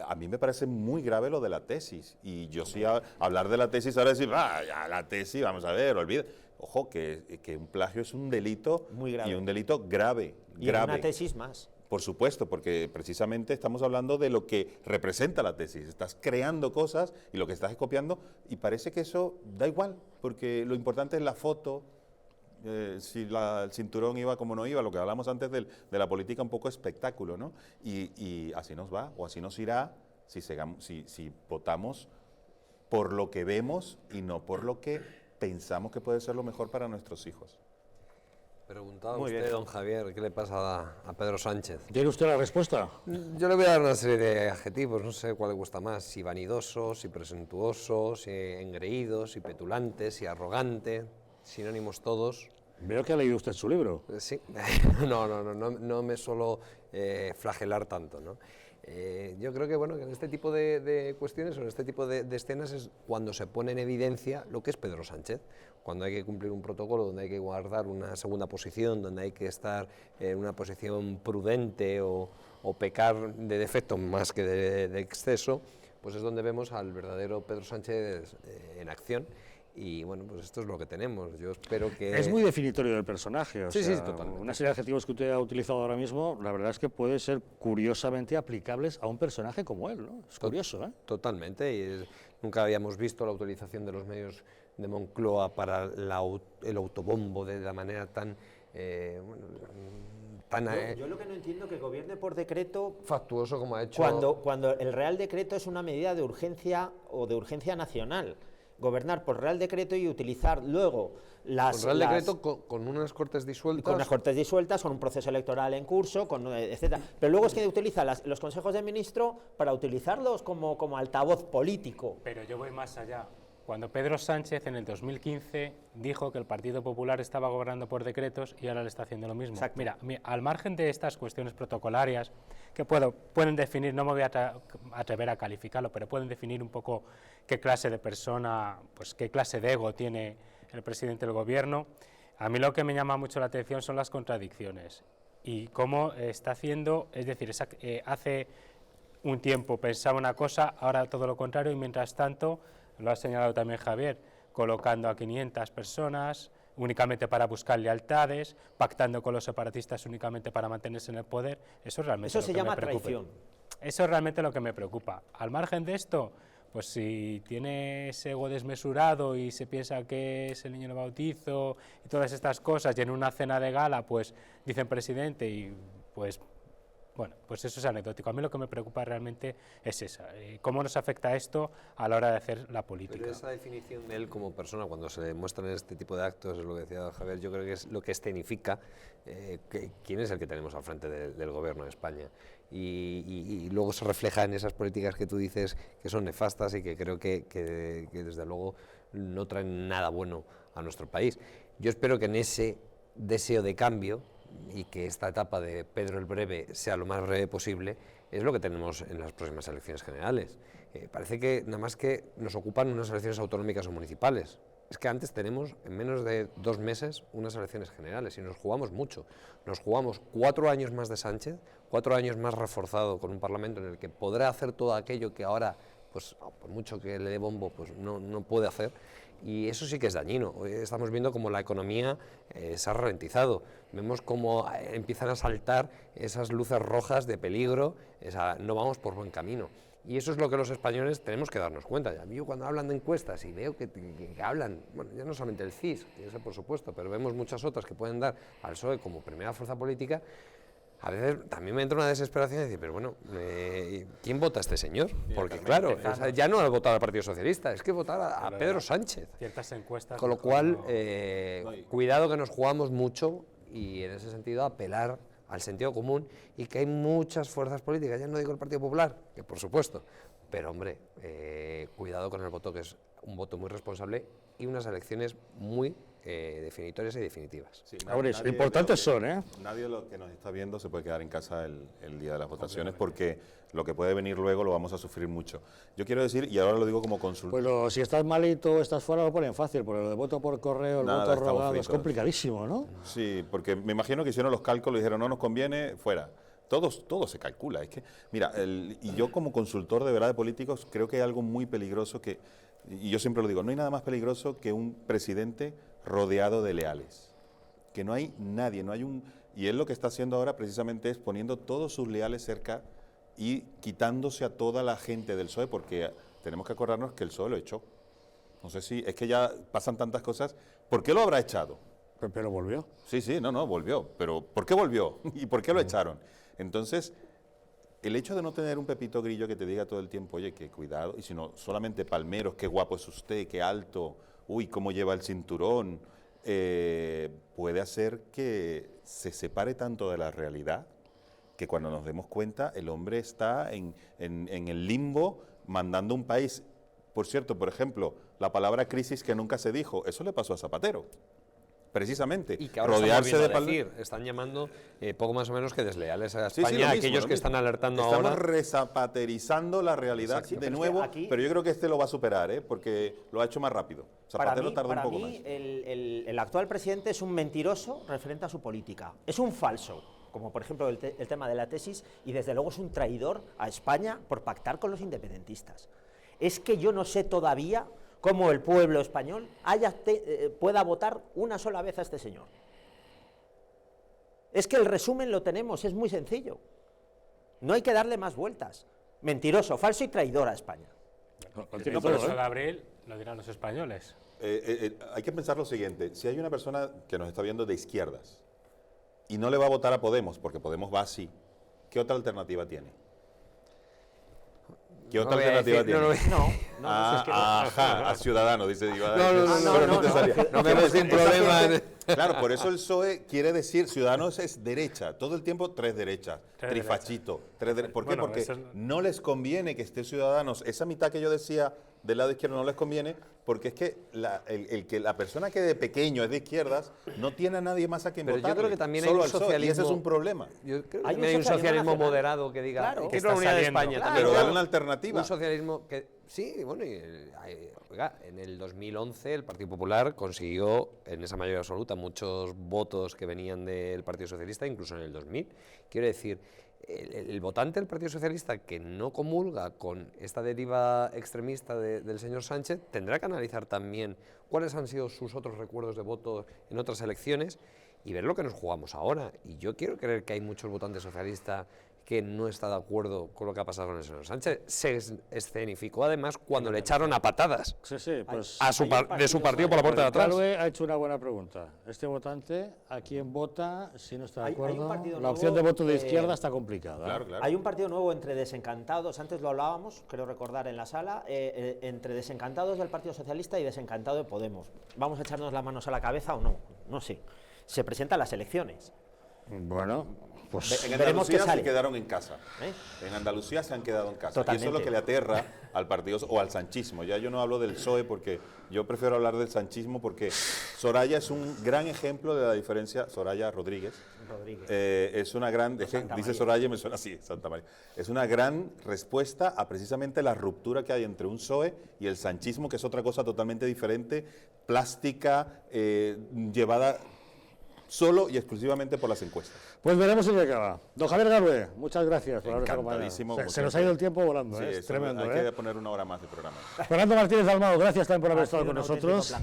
A mí me parece muy grave lo de la tesis. Y yo sí, hablar de la tesis, ahora decir, ya la tesis, vamos a ver, olvida. Ojo, que un plagio es un delito... Muy grave. Y un delito grave. Y una tesis más. Por supuesto, porque precisamente estamos hablando de lo que representa la tesis. Estás creando cosas y lo que estás es copiando, y parece que eso da igual, porque lo importante es la foto, si el cinturón iba como no iba, lo que hablamos antes de la política, un poco espectáculo, ¿no? Y así nos va, o así nos irá, si votamos por lo que vemos y no por lo que pensamos que puede ser lo mejor para nuestros hijos. Preguntaba usted, don Javier, ¿qué le pasa a Pedro Sánchez? ¿Tiene usted la respuesta? Yo le voy a dar una serie de adjetivos, no sé cuál le gusta más, si vanidoso, si presuntuoso, si engreído, si petulante, si arrogante, sinónimos todos. Veo que ha leído usted su libro. Sí, no me suelo flagelar tanto, ¿no? Yo creo que, bueno, que en este tipo de cuestiones o en este tipo de escenas es cuando se pone en evidencia lo que es Pedro Sánchez, cuando hay que cumplir un protocolo, donde hay que guardar una segunda posición, donde hay que estar en una posición prudente o pecar de defecto más que de exceso, pues es donde vemos al verdadero Pedro Sánchez en acción. Y bueno, pues esto es lo que tenemos. Yo espero que... Es muy definitorio del personaje. O sí, sea, sí, totalmente. Una serie de adjetivos que usted ha utilizado ahora mismo, la verdad es que puede ser curiosamente aplicables a un personaje como él, ¿no? Es curioso, ¿eh? Totalmente. Y nunca habíamos visto la utilización de los medios de Moncloa para el autobombo de la manera tan... Yo lo que no entiendo es que gobierne por decreto factuoso como ha hecho... Cuando el Real Decreto es una medida de urgencia o de urgencia nacional. Gobernar por Real Decreto y utilizar luego las... Real Decreto con unas Cortes disueltas... Con unas Cortes disueltas, con un proceso electoral en curso, etcétera. Pero luego es que utiliza los consejos de ministro para utilizarlos como altavoz político. Pero yo voy más allá. Cuando Pedro Sánchez en el 2015 dijo que el Partido Popular estaba gobernando por decretos y ahora le está haciendo lo mismo. Exacto. Mira, al margen de estas cuestiones protocolarias, que pueden definir, no me voy a atrever a calificarlo, pero pueden definir un poco qué clase de persona, pues qué clase de ego tiene el presidente del gobierno, a mí lo que me llama mucho la atención son las contradicciones y cómo está haciendo, es decir, hace un tiempo pensaba una cosa, ahora todo lo contrario, y mientras tanto, lo ha señalado también Javier, colocando a 500 personas únicamente para buscar lealtades, pactando con los separatistas únicamente para mantenerse en el poder. Eso realmente Eso se llama traición. Eso es realmente lo que me preocupa. Al margen de esto, pues si tiene ese ego desmesurado y se piensa que es el niño del bautizo y todas estas cosas, y en una cena de gala pues dicen presidente y pues... Bueno, pues eso es anecdótico. A mí lo que me preocupa realmente es esa, cómo nos afecta esto a la hora de hacer la política. Pero esa definición de él como persona, cuando se le muestran este tipo de actos, es lo que decía Javier, yo creo que es lo que escenifica quién es el que tenemos al frente del gobierno de España. Y luego se refleja en esas políticas que tú dices que son nefastas y que creo que desde luego no traen nada bueno a nuestro país. Yo espero que en ese deseo de cambio y que esta etapa de Pedro el Breve sea lo más breve posible, es lo que tenemos en las próximas elecciones generales. Parece que nada más que nos ocupan unas elecciones autonómicas o municipales. Es que antes tenemos en menos de 2 meses unas elecciones generales y nos jugamos mucho. Nos jugamos 4 años más de Sánchez, 4 años más reforzado con un Parlamento en el que podrá hacer todo aquello que ahora, pues por mucho que le dé bombo, pues no puede hacer. Y eso sí que es dañino. Hoy estamos viendo cómo la economía se ha ralentizado. Vemos cómo empiezan a saltar esas luces rojas de peligro, no vamos por buen camino. Y eso es lo que los españoles tenemos que darnos cuenta. A mí cuando hablan de encuestas y veo que hablan, bueno, ya no solamente el CIS, eso por supuesto, pero vemos muchas otras que pueden dar al PSOE como primera fuerza política, a veces también me entra una desesperación de decir, pero bueno, ¿quién vota a este señor? Porque claro, ya no ha votado al Partido Socialista, es que votar a Pedro Sánchez. Ciertas encuestas. Con lo cual, cuidado que nos jugamos mucho y en ese sentido apelar al sentido común y que hay muchas fuerzas políticas, ya no digo el Partido Popular, que por supuesto, pero hombre, cuidado con el voto, que es un voto muy responsable y unas elecciones muy definitorias y definitivas. Sí, importantes son, ¿eh? Nadie de los que nos está viendo se puede quedar en casa el día de las votaciones porque lo que puede venir luego lo vamos a sufrir mucho. Yo quiero decir, y ahora lo digo como consultor... Pues si estás malito, estás fuera, lo ponen fácil, porque lo de voto por correo, el voto rogado, es complicadísimo, ¿no? Sí, porque me imagino que hicieron los cálculos y dijeron, no nos conviene, fuera. Todo se calcula. Es que, mira, y yo como consultor de verdad de políticos creo que hay algo muy peligroso que, y yo siempre lo digo, no hay nada más peligroso que un presidente rodeado de leales. Que no hay nadie, y él lo que está haciendo ahora precisamente es poniendo todos sus leales cerca y quitándose a toda la gente del PSOE, porque tenemos que acordarnos que el PSOE lo echó. No sé si, es que ya pasan tantas cosas. ¿Por qué lo habrá echado? Pero volvió. Sí, no, volvió. Pero ¿por qué volvió? ¿Y por qué lo echaron? Entonces, el hecho de no tener un Pepito Grillo que te diga todo el tiempo, oye, que cuidado, y sino solamente palmeros, qué guapo es usted, qué alto, uy, cómo lleva el cinturón, puede hacer que se separe tanto de la realidad que cuando nos demos cuenta el hombre está en el limbo mandando un país. Por cierto, por ejemplo, la palabra crisis que nunca se dijo, eso le pasó a Zapatero. precisamente. Y que ahora rodearse de están llamando poco más o menos que desleales a Sí, España, sí, lo mismo, aquellos lo que mismo. están alertando Estamos ahora. rezapaterizando la realidad de nuevo, pero yo creo que este lo va a superar, porque lo ha hecho más rápido. Zapatero tardó un poco más. El actual presidente es un mentiroso referente a su política. Es un falso, como por ejemplo el tema de la tesis, y desde luego es un traidor a España por pactar con los independentistas. Es que yo no sé todavía cómo el pueblo español pueda votar una sola vez a este señor. Es que el resumen lo tenemos, es muy sencillo. No hay que darle más vueltas. Mentiroso, falso y traidor a España. Pero por eso de abril lo dirán los españoles. Hay que pensar lo siguiente, si hay una persona que nos está viendo de izquierdas y no le va a votar a Podemos, porque Podemos va así, ¿qué otra alternativa tiene? ¿Qué otra alternativa tiene? A Ciudadanos, dice. No me ves sin problema. Claro, por eso el PSOE quiere decir, Ciudadanos es derecha, todo el tiempo tres derechas, trifachito. ¿Por qué? Porque no les conviene que esté Ciudadanos, esa mitad que yo decía del lado izquierdo no les conviene, porque es que la persona que de pequeño es de izquierdas no tiene a nadie más a quien votar. Pero yo creo que también hay un socialismo. Y ese es un problema. Yo creo que hay un socialismo moderado que diga que es la unidad de España. Pero darle una alternativa. Un socialismo que sí, bueno, oiga, en el 2011 el Partido Popular consiguió en esa mayoría absoluta muchos votos que venían del Partido Socialista, incluso en el 2000. Quiero decir, el votante del Partido Socialista que no comulga con esta deriva extremista del señor Sánchez tendrá que analizar también cuáles han sido sus otros recuerdos de voto en otras elecciones y ver lo que nos jugamos ahora. Y yo quiero creer que hay muchos votantes socialistas que no está de acuerdo con lo que ha pasado con el señor Sánchez. Se escenificó además cuando le echaron a patadas pues, de su partido por la puerta de atrás. Calve ha hecho una buena pregunta. Este votante, ¿a quién vota si no está de acuerdo? La opción de voto de izquierda está complicada. Claro. Hay un partido nuevo entre desencantados, antes lo hablábamos, creo recordar en la sala, entre desencantados del Partido Socialista y desencantados de Podemos. ¿Vamos a echarnos las manos a la cabeza o no? No sé. Se presentan las elecciones. Bueno, pues en Andalucía se quedaron en casa. En Andalucía se han quedado en casa. Totalmente. Y eso es lo que le aterra al partido o al sanchismo. Ya yo no hablo del PSOE porque yo prefiero hablar del sanchismo porque Soraya es un gran ejemplo de la diferencia. Soraya Rodríguez. Es una gran, dice Soraya y me suena así, Santa María. Es una gran respuesta a precisamente la ruptura que hay entre un PSOE y el sanchismo, que es otra cosa totalmente diferente, plástica, llevada solo y exclusivamente por las encuestas. Pues veremos en qué acaba. Don Javier Calve, muchas gracias por habernos acompañado. Encantadísimo. Se nos ha ido el tiempo volando, sí, es tremendo. Hay que poner una hora más de programa. Fernando Martínez Dalmau, gracias también por haber estado con nosotros.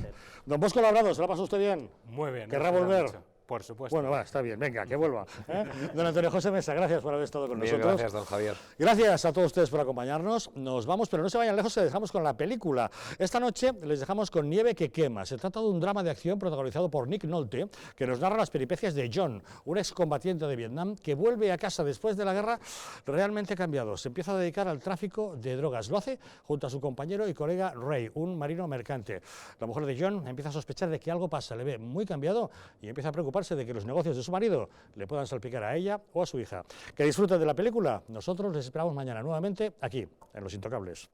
Don Bosco Labrado, ¿se la pasó usted bien? Muy bien. ¿Querrá volver? Por supuesto. Bueno, va, está bien, venga, que vuelva. Don Antonio José Mesa, gracias por haber estado con nosotros. Gracias, don Javier. Gracias a todos ustedes por acompañarnos. Nos vamos, pero no se vayan lejos, se dejamos con la película. Esta noche les dejamos con Nieve que quema. Se trata de un drama de acción protagonizado por Nick Nolte, que nos narra las peripecias de John, un excombatiente de Vietnam que vuelve a casa después de la guerra realmente cambiado. Se empieza a dedicar al tráfico de drogas. Lo hace junto a su compañero y colega Ray, un marino mercante. La mujer de John empieza a sospechar de que algo pasa, le ve muy cambiado y empieza a preocuparse de que los negocios de su marido le puedan salpicar a ella o a su hija. Que disfruten de la película. Nosotros les esperamos mañana nuevamente aquí, en Los Intocables.